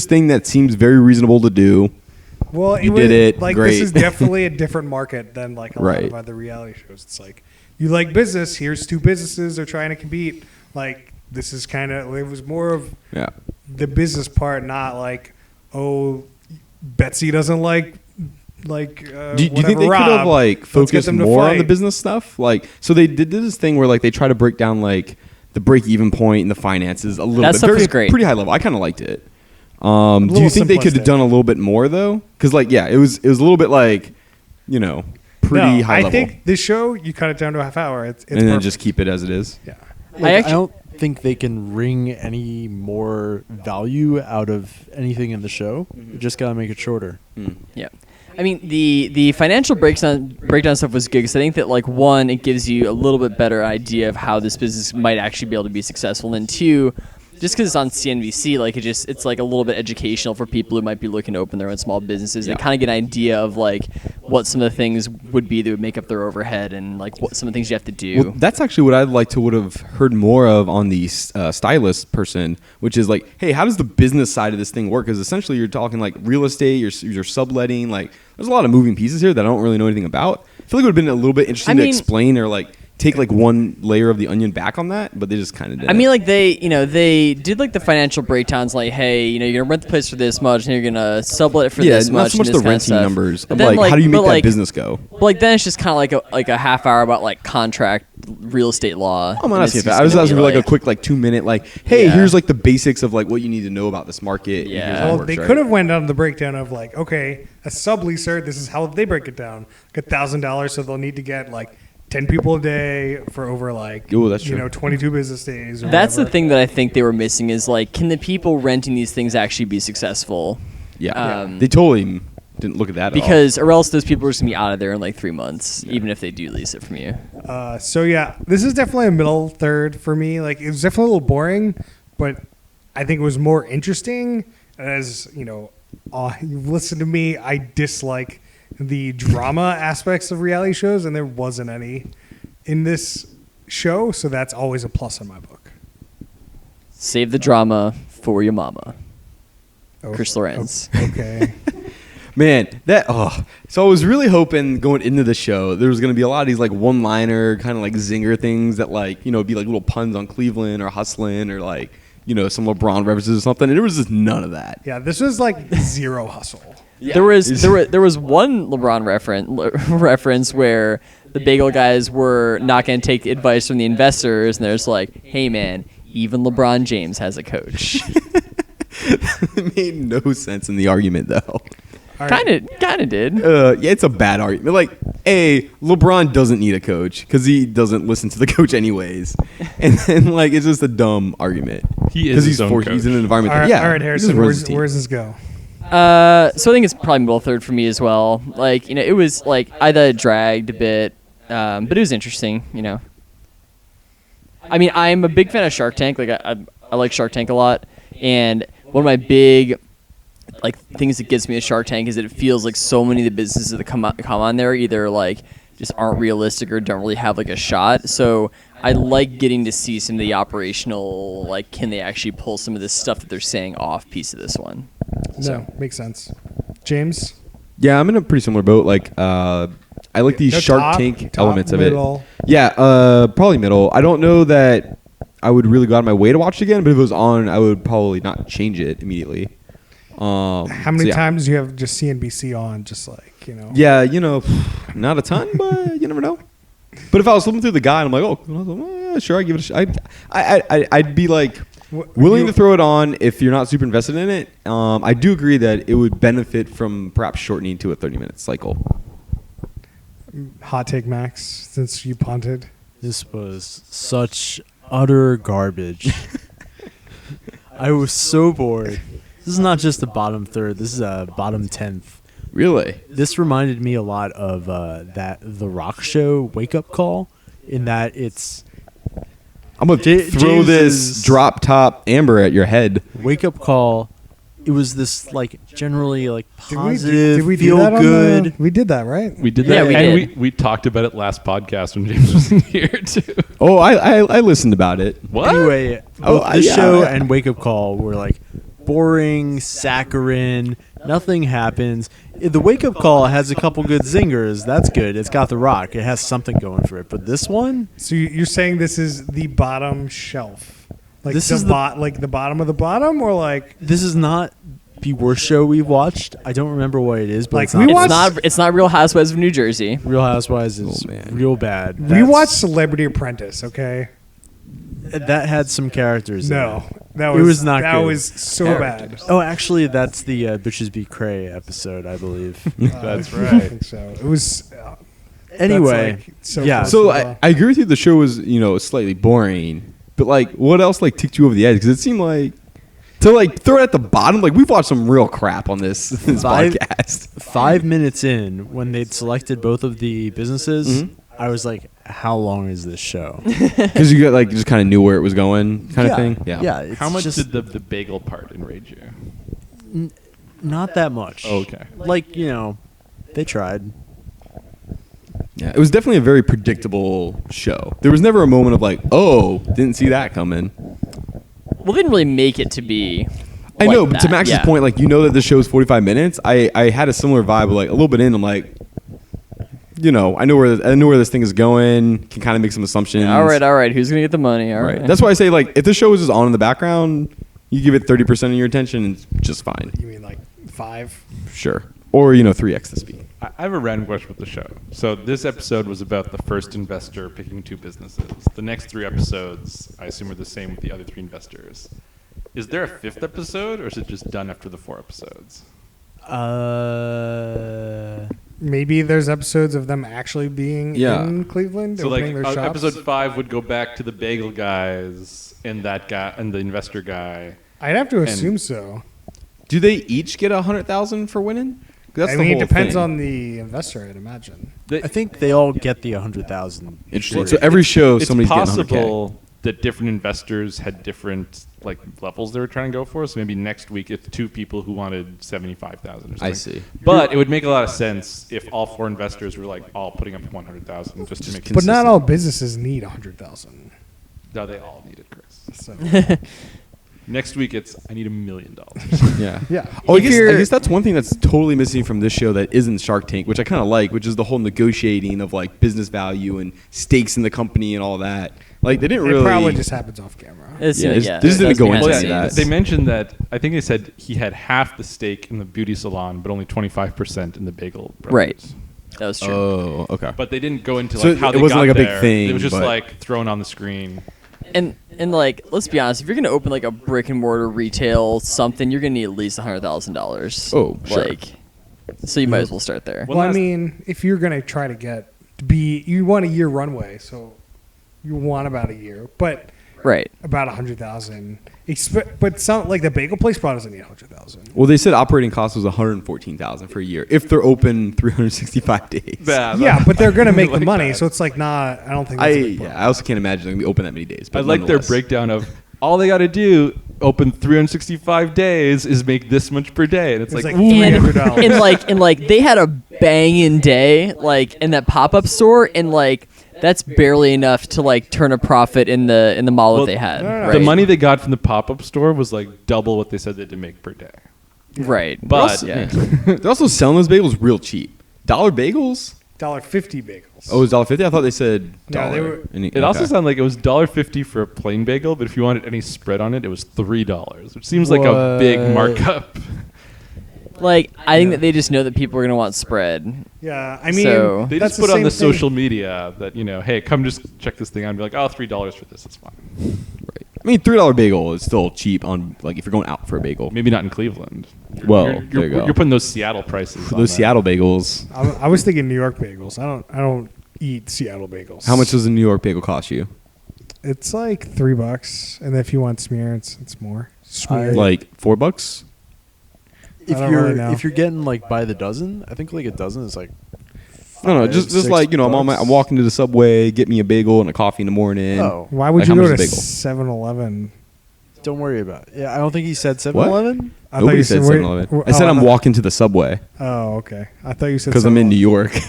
thing that seems very reasonable to do, Well, You did it. Like Great. this is definitely a different market than like a lot Right. of other reality shows. It's like you like business. Here's two businesses they're trying to compete. Like this is kind of it was more of Yeah. the business part, not like Betsy doesn't like. Do you think they could have like Let's get focused them to more on the fight. business stuff? Like, so they did this thing where like they try to break down like the break-even point and the finances a little That bit. stuff was great. Pretty high level. I kind of liked it. Do you little think they could have simplistic. done a little bit more though? Because like, yeah, it was a little bit like, pretty No, high I level. think this show you cut it down to a half hour. It's and then perfect. just keep it as it is. yeah. Like, I don't think they can wring any more value out of anything in the show. You just gotta make it shorter. Yeah. I mean, the financial breakdown stuff was good because I think that, like, one, it gives you a little bit better idea of how this business might actually be able to be successful, and two, just because it's on CNBC, like, it's like a little bit educational for people who might be looking to open their own small businesses. Yeah. They kind of get an idea of, like, what some of the things would be that would make up their overhead and, like, what some of the things you have to do. Well, that's actually what I'd like to would have heard more of on the stylist person, which is like, hey, how does the business side of this thing work? Because essentially you're talking like real estate, you're subletting, like there's a lot of moving pieces here that I don't really know anything about. I feel like it would have been a little bit interesting to explain or like take like one layer of the onion back on that, but they just kind of did. I mean, like they did like the financial breakdowns, like, hey, you're gonna rent the place for this much, and you're gonna sublet it for this not much. so much and the this kind of renting stuff. numbers. But Of then, like, how do you make but, that like, business go? But like then it's just kind of like a half hour about like contract real estate law. I'm not and asking it's that. just I was gonna asking be for like a quick like 2-minute like, hey, Yeah. here's like the basics of like what you need to know about this market. and here's Yeah. how it Well, works, they right? could have went on the breakdown of like, okay, a subleaser, this is how they break it down. Like $1,000, so they'll need to get like 10 people a day for over like, Ooh, that's true. 22 business days. Or That's the whatever. thing that I think they were missing is like, can the people renting these things actually be successful? Yeah, they totally didn't look at that Because or else those people are just gonna be out of there in like 3 months, even if they do lease it from you. So yeah, this is definitely a middle third for me. Like it was definitely a little boring, but I think it was more interesting. As you've listened to me, I dislike the drama aspects of reality shows, and there wasn't any in this show, so that's always a plus in my book. Save the drama for your mama, Oh, Chris Lorenz. Okay. Man, so I was really hoping going into the show there was going to be a lot of these like one-liner kind of like zinger things that like be like little puns on Cleveland or hustling or like some LeBron references or something, and there was just none of that. Yeah, this was like zero hustle. Yeah. There was one LeBron reference where the bagel guys were not going to take advice from the investors, and there's like, hey man, even LeBron James has a coach. It made no sense in the argument though. All right. Kind of did. Yeah, it's a bad argument. Like, LeBron doesn't need a coach because he doesn't listen to the coach anyways, and then like it's just a dumb argument. He is his own forced. He's in an environment. All right, that, all right, he Harrison, just runs his team. where's this go? So I think it's probably middle third for me as well. Like, it was like I thought it dragged a bit, but it was interesting. I mean, I'm a big fan of Shark Tank. Like, I like Shark Tank a lot, and one of my big like things that gets me to Shark Tank is that it feels like so many of the businesses that come on there either like just aren't realistic or don't really have like a shot. So I like getting to see some of the operational, like, can they actually pull some of this stuff that they're saying off piece of this one. No, makes sense. James? Yeah, I'm in a pretty similar boat. Like, I like these No, Shark Tank elements of middle. it. Yeah, probably middle. I don't know that I would really go out of my way to watch it again, but if it was on, I would probably not change it immediately. How many times do you have just CNBC on, just like, Yeah, not a ton, but you never know. But if I was flipping through the guide, I'm like, sure, I give it a shot. I'd be like willing to throw it on if you're not super invested in it. I do agree that it would benefit from perhaps shortening to a 30-minute cycle. Hot take, Max, since you punted. This was such utter garbage. I was so bored. This is not just the bottom third. This is a bottom 10th. Really? This reminded me a lot of that The Rock Show wake-up call, in that it's I'm going to throw this drop top amber at your head. wake-up call. It was this like generally like Did positive, we do feel that good. we did that, right? We did Yeah, that, we and did. we talked about it last podcast when James was in here too. Oh, I listened about it. What? Anyway, Oh, both this yeah. show and wake-up call were like boring, saccharine, Nothing happens. The wake-up call has a couple good zingers. That's good. It's got The Rock. It has something going for it. But this one, So you're saying this is the bottom shelf, like This the is like the bottom of the bottom, or like this is not the worst show we've watched. I don't remember what it is, but Like, it's we not. watched- It's not Real Housewives of New Jersey. Real Housewives is Oh, man. real bad. we That's- watched Celebrity Apprentice? Okay, That had some characters. in no, it. that It was was not That good. was so bad. Oh, actually, that's the Bitches Be Cray episode, I believe. That's I right. think so. It was. Anyway, that's, like, so yeah. close So to I agree with you. The show was, slightly boring. But like, what else like ticked you over the edge? Because it seemed like to like throw it at the bottom. Like we've watched some real crap on this Five- podcast. 5 minutes in, when they'd selected both of the businesses, Mhm. I was like, "How long is this show?" Because you got like just kind of knew where it was going, kind of thing. Yeah. It's How much just did the bagel part enrage you? not that much. Okay. Like they tried. Yeah, it was definitely a very predictable show. There was never a moment of like, oh, didn't see that coming. Well, they didn't really make it to be. I know, like but to that, Max's yeah. point, like that the show is 45 minutes. I had a similar vibe, like a little bit in. I'm like, I know where this thing is going. Can kind of make some assumptions. All right. Who's gonna get the money? All Right. right. That's why I say like if the show is just on in the background, you give it 30% of your attention, and it's just fine. You mean like 5? Sure. Or 3x the speed. I have a random question with the show. So this episode was about the first investor picking 2 businesses. The next 3 episodes, I assume, are the same with the other 3 investors. Is there a 5th episode, or is it just done after the 4 episodes? Maybe there's episodes of them actually being Yeah. in Cleveland, So like opening their shops. episode 5 would go back to the bagel guys and that guy and the investor guy. I'd have to assume so. Do they each get 100,000 for winning? That's I the mean, it whole depends thing. on the investor, I'd imagine. I think they all get the 100,000. Interesting. So every show, It's somebody's getting 100K. possible that different investors had different like levels they were trying to go for. So maybe next week it's 2 people who wanted 75,000 or something. I see. But it would make a lot of sense if all 4 investors were like all putting up 100,000 just to make it. But not all businesses need 100,000. No, they all need it, Chris. So, Next week it's I need $1 million. Yeah. yeah. Oh, I If guess you're- that's one thing that's totally missing from this show that isn't Shark Tank, which I kind of like, which is the whole negotiating of like business value and stakes in the company and all that. Like they didn't It really. probably just happens off camera. It's, Yeah, this it didn't does go behind into the any of scenes. that. They mentioned that I think they said he had half the stake in the beauty salon, but only 25% in the bagel. Brothers. Right. That was true. Oh, okay. But they didn't go into So like how it they wasn't got like a big there. thing, It was just but- like thrown on the screen. And like, let's be honest, if you're gonna open like a brick and mortar retail something, you're gonna need at least $100,000. Oh, sure. Like, so you might as well start there. Well, Well, I last- mean, if you're going to try to you want a year runway, so you want about a year, but Right. about 100,000. But some like the bagel place probably doesn't need 100,000. Well, they said operating cost was 114,000 for a year if they're open 365 days. Yeah, but they're going to make the like money, that. so it's like not. I don't think. That's a big problem. I also can't imagine they're gonna be open that many days. But I like their nonetheless. breakdown of all they got to do open 365 days is make this much per day, and it's It's like, like ooh, $300. and like they had a banging day like in that pop-up store, and like that's barely enough to like turn a profit in the model Well, that they had. no. Right. the money they got from the pop-up store was like double what they said they had to make per day. Right. But yeah. They're also selling those bagels real cheap. $1 bagels? $1.50 bagels. Oh, it's $1.50. I thought they said No, $1. they were- It also sounded like it was $1.50 for a plain bagel, but if you wanted any spread on it, it was $3, which seems like a big What? markup. Like I think that they just know that people are gonna want spread. Yeah, I mean, So- They that's just put on same the thing. social media that, hey, come just check this thing out and be like, oh, $3 for this, it's fine. Right. I mean, $3 bagel is still cheap on like if you're going out for a bagel. Maybe not in Cleveland. Well, you're, there you go. you're putting those Seattle prices For on those that. Seattle bagels. I was thinking New York bagels. I don't eat Seattle bagels. How much does a New York bagel cost you? It's like $3, and if you want smear, it's more. Smear. Like $4? If I don't really you're know. if you're getting like by the dozen, I think like a dozen is like. No, $5, just like $6. I'm walking to the Subway, get me a bagel and a coffee in the morning. Oh, Why would Like, you how go much to is a bagel? 7-Eleven? don't worry about it. Yeah, I don't think he said 7-Eleven. I thought Nobody you said wait, 7-Eleven. I oh, said I'm thought- walking to the Subway Oh, okay. I thought you said because I'm in New 7-Eleven. York.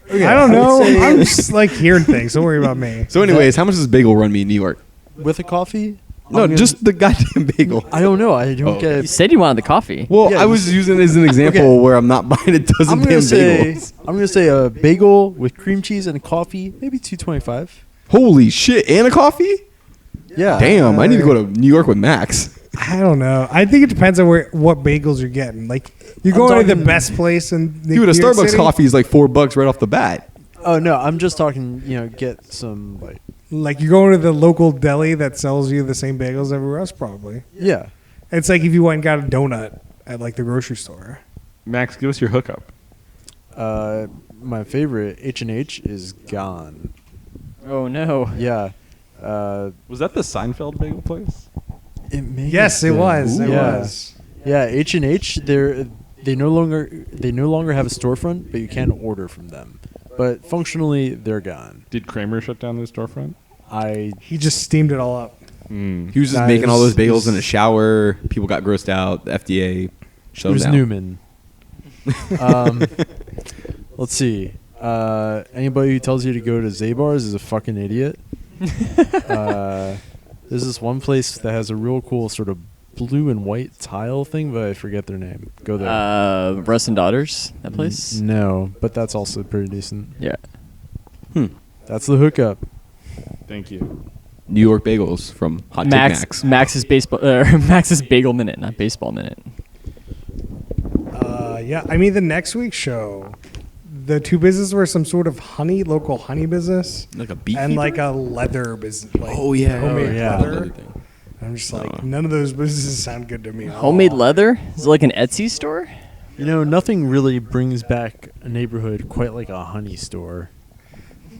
I don't I know. would say- I'm just like hearing things. Don't worry about me. So, anyways, how much does a bagel run me in New York? With a coffee, No, I'm gonna- just the goddamn bagel. I don't know. I don't Oh. get. You said you wanted the coffee. Well, Yeah, I was using it as an example Okay. where I'm not buying a dozen I'm damn gonna say bagels. I'm gonna say a bagel with cream cheese and coffee, maybe $2.25. Holy shit! And a coffee? Yeah. Damn! I need to go to New York with Max. I don't know. I think it depends on what bagels you're getting. Like you're I'm going to the talking- best place in Dude, a New York Starbucks City? coffee is like $4 right off the bat. Oh no, I'm just talking. Get some like. Like you're going to the local deli that sells you the same bagels everywhere else, probably. Yeah. It's like if you went and got a donut at like the grocery store. Max, give us your hookup. My favorite H&H is gone. Oh no. Yeah. Was that the Seinfeld bagel place? It may Yes, have it been. was. It Yeah. was. Yeah, H&H. They no longer have a storefront, but you can order from them. But functionally, they're gone. Did Kramer shut down their storefront? He just steamed it all up. He was just That making all those is- bagels is- in a shower. People got grossed out. The FDA shut It was them down. Newman. Let's see. Anybody who tells you to go to Zabar's is a fucking idiot. There's this one place that has a real cool sort of blue and white tile thing, but I forget their name. Go there. Russ and Daughters, that place? No, but that's also pretty decent. Yeah. That's the hookup. Thank you. New York bagels from Hot Take Max. Max's baseball Max's bagel minute, not baseball minute. Yeah, I mean the next week's show, the two businesses were some sort of local honey business, Like a beef and like a leather business. Like homemade yeah. leather. I'm just like, none of those businesses sound good to me. at all. Homemade leather? Is it like an Etsy store? Nothing really brings back a neighborhood quite like a honey store.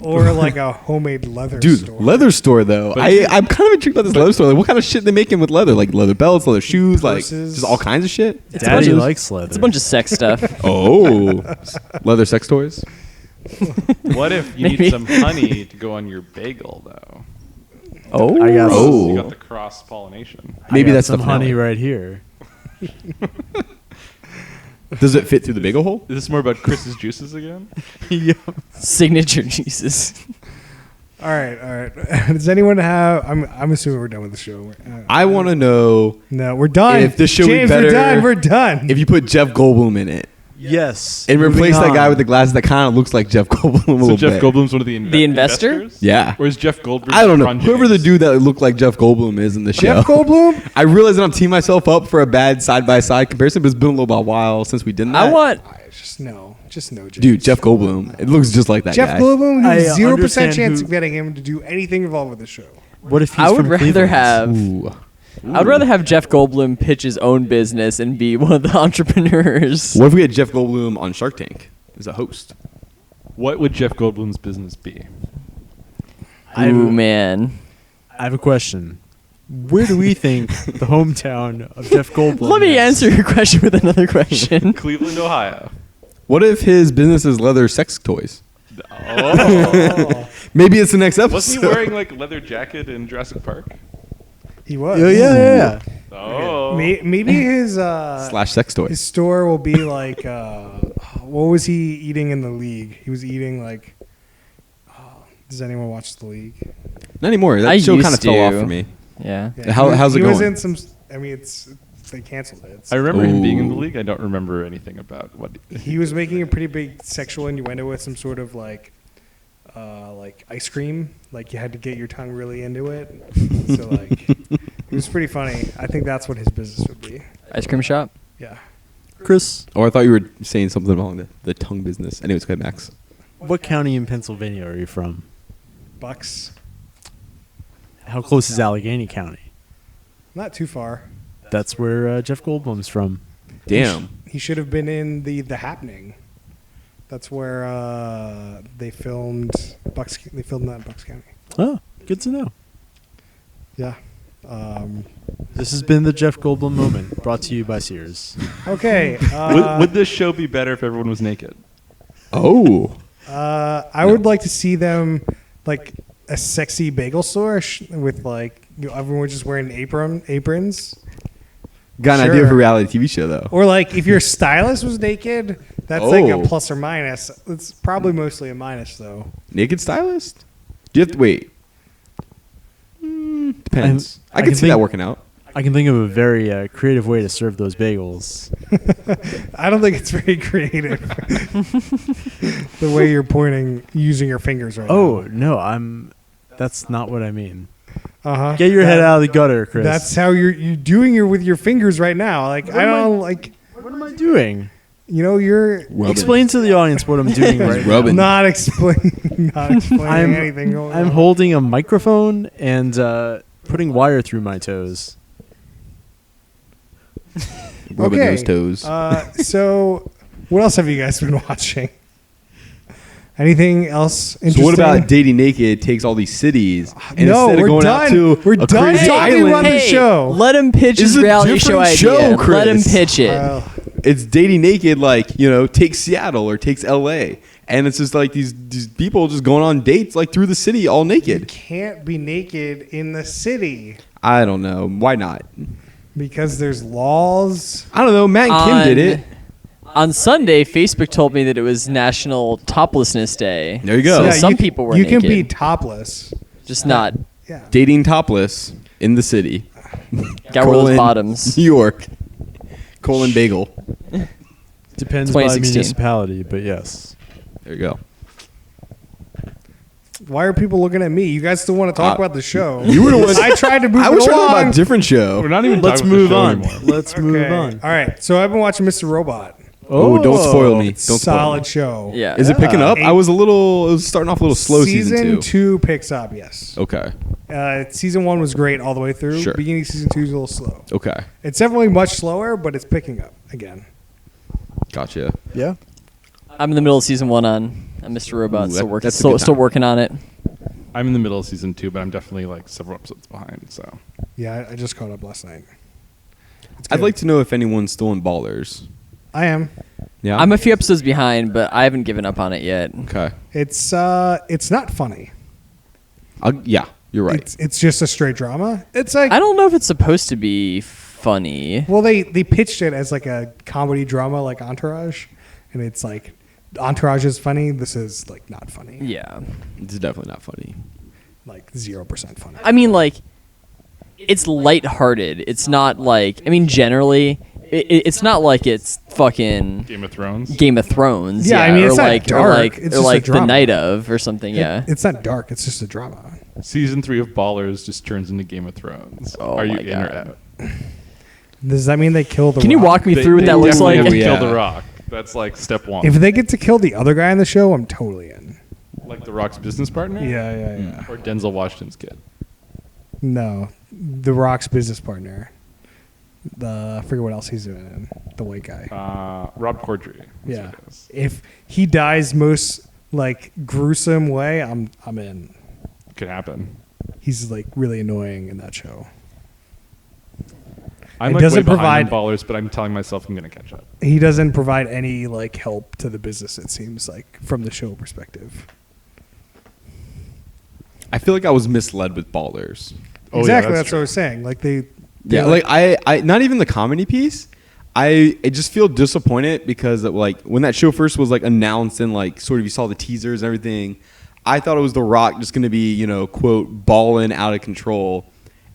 or like a homemade leather Dude, store. leather store though. I'm kind of intrigued about this leather store. Like, what kind of shit they making with leather? Like leather belts, leather shoes, Purses. like just all kinds of shit. It's a bunch Daddy of- likes leather. It's a bunch of sex stuff. Oh, leather sex toys. What if you Maybe. need some honey to go on your bagel, though? Oh. I got Oh. You got the cross pollination. Maybe I got that's some the honey finale. right here. Does it fit through the bagel hole? Is this more about Chris's juices again? Signature Jesus. All right. Does anyone have? I'm assuming we're done with the show. I want to know No, we're done. If the show be James, better- we're done. We're done. if you put Jeff Goldblum in it Yes. and moving replace that guy on. with the glasses that kind of looks like Jeff Goldblum a So little Jeff bit. Goldblum's one of the, The investor? investors? Yeah. Or is Jeff Goldblum? I don't know. LeBron Whoever the James? dude that looked like Jeff Goldblum is in the show. Jeff Goldblum. I realize that I'm teeing myself up for a bad side-by-side comparison, but it's been a little while since we did that. I want Just no, James. Dude, Jeff Goldblum. It looks just like that Jeff guy. Goldblum. I There's 0% understand chance who- of getting him to do anything involved with the show. What if he's I would from rather Cleveland? have Ooh. I would rather have Jeff Goldblum pitch his own business and be one of the entrepreneurs. What if we had Jeff Goldblum on Shark Tank as a host? What would Jeff Goldblum's business be? Ooh, man. I have a question. Where do we think the hometown of Jeff Goldblum Let me is? answer your question with another question. Cleveland, Ohio. What if his business is leather sex toys? Oh. Maybe it's the next episode. Wasn't he wearing like leather jacket in Jurassic Park? He was. Yeah. Oh. Maybe his slash sex his toys? store will be like what was he eating in the league? He was eating like. Does anyone watch the league? Not anymore. That I show kind of used fell off to. for me. Yeah. How's it He was going? in some. I mean, they canceled it. I remember him being in the Ooh. league. I don't remember anything about what. He was making a pretty big sexual innuendo with some sort of like ice cream. Like you had to get your tongue really into it. So like, it was pretty funny. I think that's what his business would be. Ice cream shop? Yeah. Chris, Oh, I thought you were saying something along the tongue business. Anyways, go ahead, Max. what county in Pennsylvania are you from? Bucks. How close is Allegheny County? Not too far. That's where Jeff Goldblum's from. Damn. He should have been in the Happening. That's where they filmed Bucks. They filmed that in Bucks County. Oh, good to know. Yeah. This has been the Jeff Goldblum moment, brought to you by Sears. Okay. Would this show be better if everyone was naked? Oh. I would like to see them like a sexy bagel store with like everyone just wearing aprons. Got an Sure. idea for a reality TV show, though. Or like if your stylist was naked, that's like Oh. a plus or minus. It's probably mostly a minus though. Naked stylist? Do you have to wait? Depends Depends. I I can can see that think- working out. I can think of a very creative way to serve those bagels. I don't think it's very creative. The way you're pointing, using your fingers right Oh now. no, that's not what I mean. Uh-huh. Get your head out of the gutter, Chris. That's how you're doing it with your fingers right now. Like, I don't like, what am I doing? you're Explain to the audience what I'm doing right now. rubbing. not explaining anything going I'm on. holding a microphone and putting wire through my toes. Rubbing those toes. So, what else have you guys been watching? Anything else interesting? So what about Dating Naked takes all these cities and No, instead of we're going done. out to We're a done crazy talking island, about the show. Let him pitch It's his a reality show different idea. show, Let him Chris. pitch it. Well, it's Dating Naked, like, takes Seattle or takes LA. And it's just like these people just going on dates like through the city all you naked. can't be naked in the city I don't know. Why not? because there's laws. I don't know. Matt and Kim did it. On Sunday, Facebook told me that it was National Toplessness Day. There you go. So Yeah, some you, people were You naked. can be topless. just not Yeah. Dating topless in the city. got rid of those bottoms. New York. Bagel. Depends by 2016. municipality, but yes. There you go. Why are people looking at me? You guys still want to talk about the show? You were the one. I tried to move I was it trying to talk along. about a different show. We're not even Let's talking about move the show on. anymore. Let's move Okay. on. All right. So I've been watching Mr. Robot. Oh, don't spoil me. Don't spoil Solid me. show. Yeah. Is it picking up? Eight- I was it was starting off a little slow season 2 picks up, yes. Okay. Season 1 was great all the way through. Sure. Beginning of season 2 is a little slow. Okay. It's definitely much slower, but it's picking up again. Gotcha. Yeah. I'm in the middle of season 1 on Mr. Robot. Ooh, Still working. that's a good Still time. working on it. I'm in the middle of season 2, but I'm definitely like several episodes behind. So Yeah, I just caught up last night. It's I'd good. like to know if anyone's still in Ballers. I am. Yeah. I'm a few episodes behind, but I haven't given up on it yet. Okay. It's not funny. Yeah, you're right. It's just a straight drama. It's like I don't know if it's supposed to be funny. well, they pitched it as like a comedy drama like Entourage, and it's like Entourage is funny. This is like not funny. Yeah. It's definitely not funny. Like 0% funny. I mean, like, it's lighthearted. It's not like, I mean, generally, it's not like it's fucking Game of Thrones. Game of Thrones. Yeah, I mean, or it's not like, dark. Or like, It's or just a like The drama. Night of or something, yeah. It's not dark. It's just a drama. Season 3 of Ballers just turns into Game of Thrones. Oh Are you my in or God. out? Does that mean they kill the? Can you Rock? walk me They- through what they that looks definitely like? have to Yeah. kill The Rock. That's like step 1. If they get to kill the other guy in the show, I'm totally in. Like The Rock's business partner? Yeah. Or Denzel Washington's kid. No, The Rock's business partner. I forget what else he's doing. In. The white guy. Rob Corddry. That's Yeah. what it is. If he dies most like gruesome way, I'm in. Could happen. He's like really annoying in that show. I'm It like doesn't way behind provide- on Ballers, but I'm telling myself I'm going to catch up. He doesn't provide any like help to the business. It seems like from the show perspective. I feel like I was misled with Ballers. Oh, yeah, exactly. that's That's what I was saying. Like they Yeah, like I not even the comedy piece. I just feel disappointed because like when that show first was like announced and like sort of you saw the teasers and everything, I thought it was The Rock just going to be, quote, balling out of control.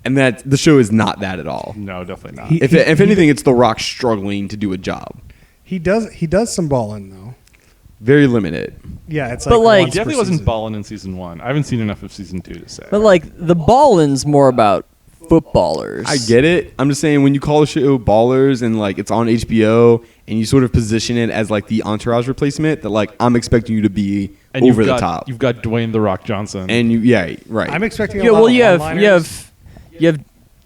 And that the show is not that at all. No, definitely not. If anything, it's The Rock struggling to do a job. he does some balling though. Very limited. Yeah, it's But, like like- He once per definitely wasn't season. balling in season 1. I haven't seen enough of season 2 to say. But, like, the ballin's more about footballers. I get it. I'm just saying when you call the show Ballers and like it's on HBO and you sort of position it as like the Entourage replacement, that like I'm expecting you to be and over you've the got, top. You've got Dwayne The Rock Johnson. And yeah, right. I'm expecting. A Yeah, lot well, of you one-liners. have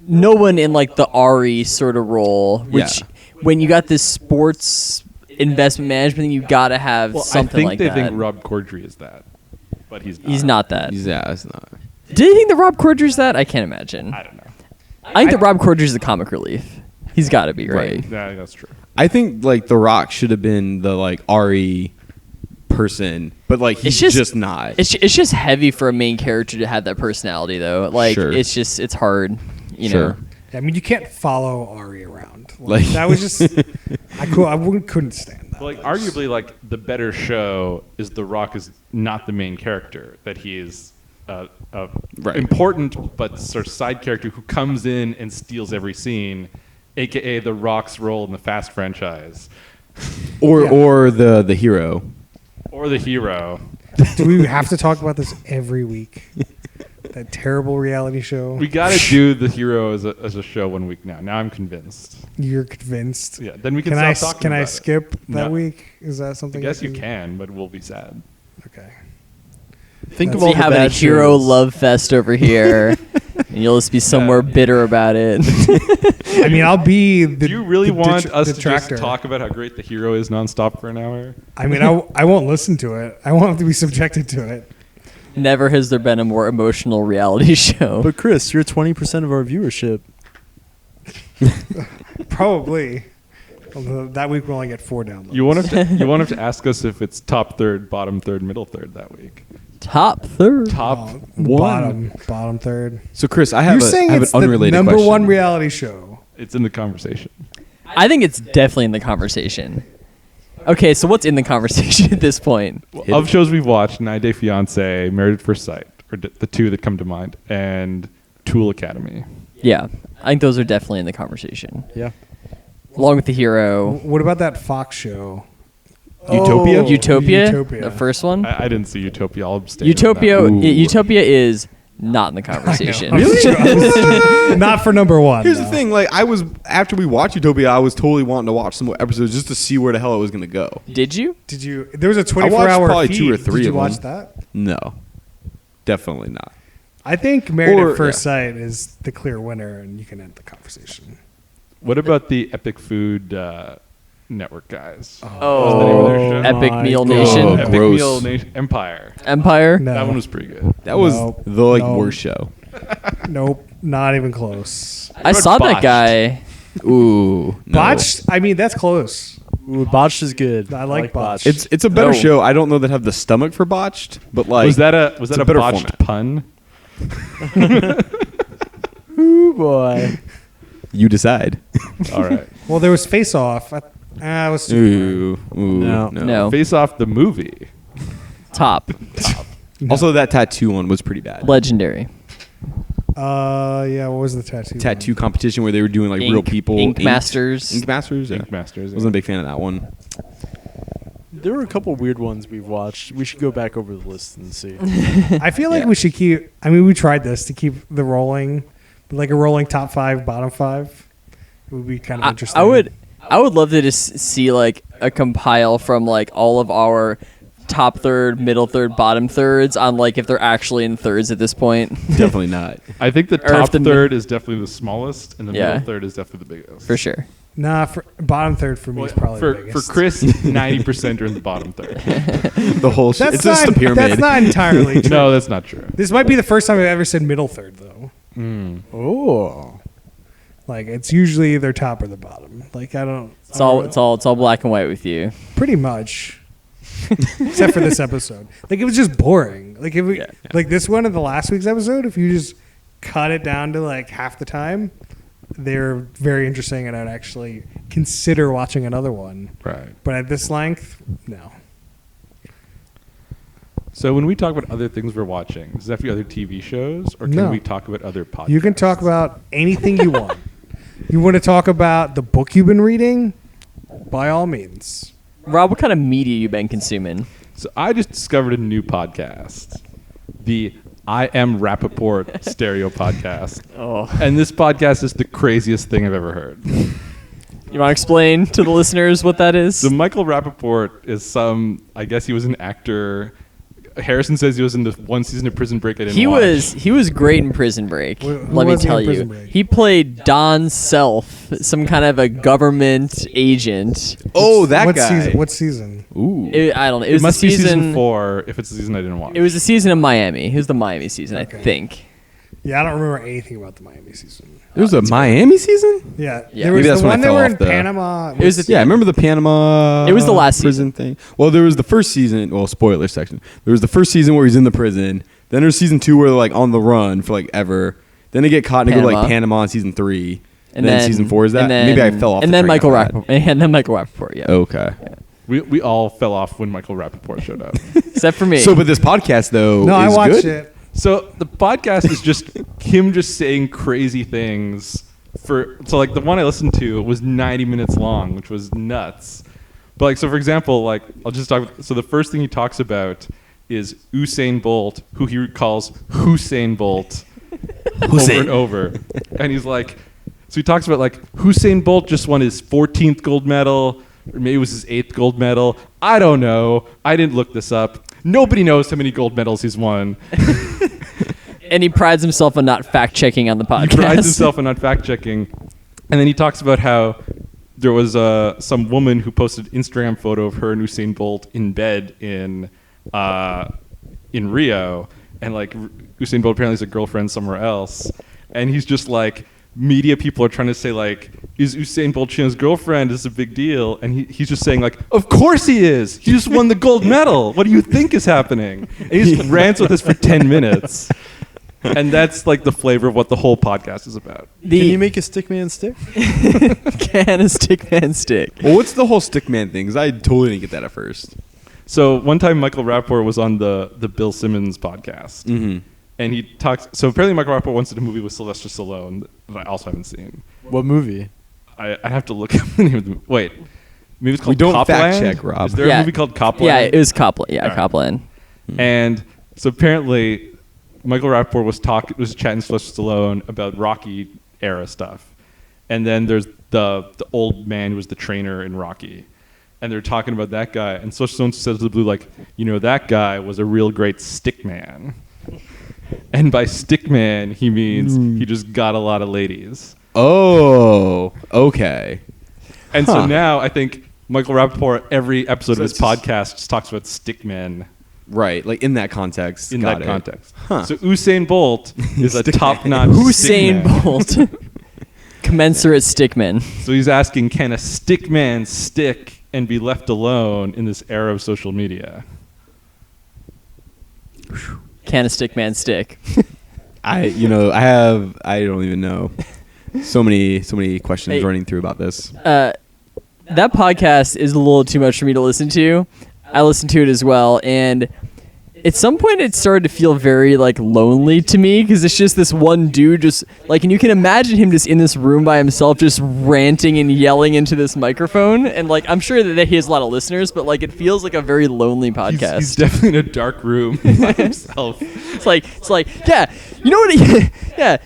no one in like the Ari sort of role, which Yeah. when you got this sports investment management thing, you got to have well, something I think like they that. think Rob Corddry is that, but he's not. He's not that. Yeah, it's not. Do you think that Rob Corddry's that? I can't imagine. I don't know. I think that Rob Corddry's the comic relief. He's got to be, right? Right. Yeah, that's true. I think like The Rock should have been the like Ari person, but like he's just not. It's just heavy for a main character to have that personality, though. Like Sure. it's hard, you Sure. know. I mean, you can't follow Ari around. Like- That was just I couldn't stand that. But like arguably, like the better show is The Rock is not the main character. That he is Right. important but sort of side character who comes in and steals every scene, aka The Rock's role in the Fast franchise, Or the hero. or the hero. Do we have to talk about this every week? That terrible reality show. We got to do the hero as a show one week now. Now I'm convinced. You're convinced? Yeah, then we can Can stop talking Can about I it. skip that No. week? Is that I something? guess you can, but we'll be sad. Okay. Think of That's- all We the having a bad hero shows. love fest over here, and you'll just be somewhere bitter about it. I mean, I'll be the. Do you really the want us to detractor. just talk about how great the hero is nonstop for an hour? I mean, I won't listen to it. I won't have to be subjected to it. Never has there been a more emotional reality show. But Chris, you're 20% of our viewership. Probably. Although that week we'll only get 4 downloads. You won't have to ask us if it's top third, bottom third, middle third that week. Top third. Top Oh, one. bottom third. So Chris, I You're have saying an it's the unrelated number question. one reality show. It's in the conversation. I think it's definitely in the conversation. Okay, so what's in the conversation at this point? Of shows we've watched, 9 Day Fiance, Married at First Sight, or the two that come to mind, and Tool Academy. Yeah, I think those are definitely in the conversation. Yeah. Along with the hero. What about that Fox show? Utopia? Oh, Utopia, Utopia. the first one. I didn't see Utopia. I'll abstain. Utopia, Ooh. Utopia is not in the conversation. Not for number one. Here's though. the thing, like after we watched Utopia, I was totally wanting to watch some more episodes just to see where the hell it was gonna go. Did you? Did you? There was a watched 24-hour probably feed. 2 or 3 Did you of watch them. that? No, definitely not. I think Married Or- at First Sight is the clear winner, and you can end the conversation. What about the Epic Food Network guys? Oh, the name of their show? Epic my Meal God. Nation, Oh, Epic gross. Meal Nation Empire. Empire. No. That one was pretty good. That was No, the no. worst show. Nope, not even close. I saw that Botched? guy. Ooh, no. Botched. I mean, that's close. Ooh, Botched is good. I like Botched. It's a better No. show. I don't know that have the stomach for botched, but like was that a it's a better botched format. pun? Ooh, boy. You decide. All right. Well, there was Face Off. I was too Ooh, No. No. Face Off the movie. Top. Also, that tattoo one was pretty bad. Legendary. Yeah. What was the tattoo? Tattoo competition where they were doing like real people. Ink Masters. Ink Masters. Yeah. Ink Masters. Wasn't a big fan of that one. There were a couple weird ones we've watched. We should go back over the list and see. I feel like Yeah. we should keep. I mean, we tried this to keep the rolling, like a rolling top 5, bottom 5. It would be kind of interesting. I would love to just see like a compile from like all of our top third, middle third, bottom thirds on like if they're actually in thirds at this point. Definitely not. I think the Or if top the third is definitely the smallest, and the Yeah. middle third is definitely the biggest. For sure. Nah, for bottom third for me is probably the for biggest. Chris, 90% are in the bottom third. The whole shit. That's It's just not, a pyramid. That's not entirely true. No, that's not true. This might be the first time I've ever said middle third, though. Oh. Like it's usually either top or the bottom. Like I don't. It's all black and white with you. Pretty much. Except for this episode. Like it was just boring. Like if we Yeah. like this one in the last week's episode, if you just cut it down to like half the time, they're very interesting and I'd actually consider watching another one. Right. But at this length, no. So when we talk about other things we're watching, does that have to be other TV shows, or can No. we talk about other podcasts? You can talk about anything you want. You want to talk about the book you've been reading? By all means. Rob, what kind of media you been consuming? So I just discovered a new podcast, the I Am Rappaport Stereo Podcast. Oh. And this podcast is the craziest thing I've ever heard. You want to explain to the listeners what that is? So Michael Rappaport is I guess he was an actor. Harrison says he was in the one season of Prison Break I didn't watch. He was great in Prison Break. Who Let me was he in tell you, Prison Break? he played Don Self, some kind of a government agent. Oh, that what guy. Season, what season? Ooh. I don't know. It It was must the be season. season 4 if it's the season I didn't watch. It was the season of Miami. It was the Miami season, Okay. I think. Yeah, I don't remember anything about the Miami season. There was a Miami season? Yeah, Yeah. there was Maybe that's the when I one they fell were off in the- Panama. It was the- Yeah, I remember the Panama. It was the last prison thing. Well, there was the first season. Well, spoiler section. There was the first season where he's in the prison. Then there's season 2 where they're like on the run for like ever. Then they get caught and they go to like Panama in season 3. And then season 4 is that. and then- Maybe I fell off. And the then train Michael after that. Rappaport. And then Michael Rappaport. Yeah. Okay. We all fell off when Michael Rappaport showed up. Except for me. So, but this podcast though No, I is watched good. it. So the podcast is just him just saying crazy things so like the one I listened to was 90 minutes long, which was nuts. But like, so for example, like I'll just talk, so the first thing he talks about is Usain Bolt, who he calls Hussein Bolt over and over. And he's like, so he talks about like Usain Bolt just won his 14th gold medal, or maybe it was his 8th gold medal. I don't know. I didn't look this up. Nobody knows how many gold medals he's won. And he prides himself on not fact-checking on the podcast. He prides himself on not fact-checking. And then he talks about how there was some woman who posted an Instagram photo of her and Usain Bolt in bed in Rio. And like Usain Bolt apparently has a girlfriend somewhere else. And he's just like, media people are trying to say like, is Usain Bolt cheating on his girlfriend? Is this a big deal? And he's just saying like, of course he is. He just won the gold medal. What do you think is happening? And he just rants with us for 10 minutes. And that's like the flavor of what the whole podcast is about. Can you make a stickman stick? Can a stickman stick? Well, what's the whole stickman thing? Because I totally didn't get that at first. So one time Michael Rappaport was on the Bill Simmons podcast. Mm-hmm. And he talks. So apparently Michael Rappaport once did a movie with Sylvester Stallone that I also haven't seen. What movie? I have to look up the name of the movie. Wait. Maybe it's called We don't Copland? fact check, Rob. Is there a movie called Copland? Yeah, it was Copland. Yeah, Right. Copland. And so apparently Michael Rappaport was chatting to Sylvester Stallone about Rocky era stuff. And then there's the old man who was the trainer in Rocky. And they're talking about that guy. And Sylvester Stallone says to the blue, like, that guy was a real great stick man. And by stick man, he means he just got a lot of ladies. Oh, okay. And so now I think Michael Rappaport, every episode of his podcast, just talks about stick men. Right, like in that context. In Got that it. context. Huh. So Usain Bolt is a Stick top-notch Usain stick man. Bolt. Commensurate stickman. So he's asking, can a stick man stick and be left alone in this era of social media? Can a stickman stick? I don't even know. So many questions Hey. running through about this. That podcast is a little too much for me to listen to. I listened to it as well, and at some point it started to feel very like lonely to me because it's just this one dude just like, and you can imagine him just in this room by himself just ranting and yelling into this microphone, and like I'm sure that he has a lot of listeners, but like it feels like a very lonely podcast. He's definitely in a dark room by himself. It's like yeah, you know what? Yeah.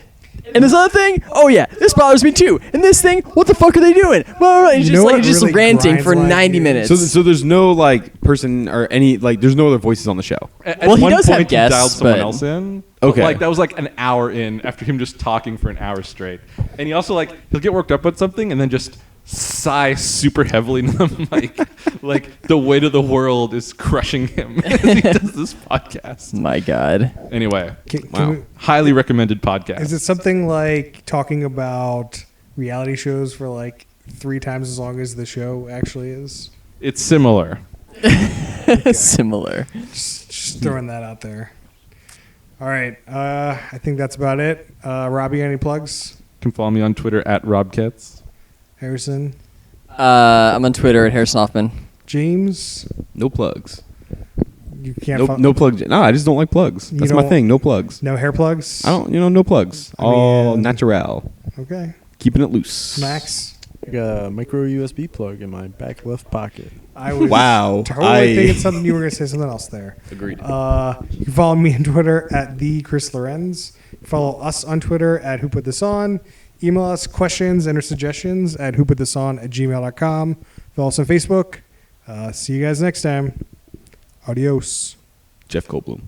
And this other thing, oh yeah, this bothers me too. And this thing, what the fuck are they doing? Blah, blah, blah. He's You know what just really ranting grinds for my 90 gears? minutes. So there's no like person or any like there's no other voices on the show. At Well, he one does have point, guests, he dialed someone but- else in. Okay. But, like that was like an hour in after him just talking for an hour straight. And he also like he'll get worked up about something and then just sigh super heavily into the mic, like the weight of the world is crushing him as he does this podcast. My God. Anyway, Can Wow. we- highly recommended podcast. is it something like talking about reality shows for like 3 times as long as the show actually is? It's similar. Similar. Just throwing that out there. All right. I think that's about it. Robbie, any plugs? You can follow me on Twitter at RobKets. Harrison? I'm on Twitter at Harrison Hoffman. James? No plugs. You can't No plugs. No, I just don't like plugs. You That's my don't- thing. No plugs. No hair plugs? I don't. No plugs. I All mean- natural. Okay. Keeping it loose. Max? I got a micro USB plug in my back left pocket. I was Wow. totally thinking something you were going to say something else there. Agreed. You can follow me on Twitter at the Chris Lorenz. Follow us on Twitter at Who Put This On. Email us questions and or suggestions at whoputthison@gmail.com. Follow us on Facebook. See you guys next time. Adios. Jeff Goldblum.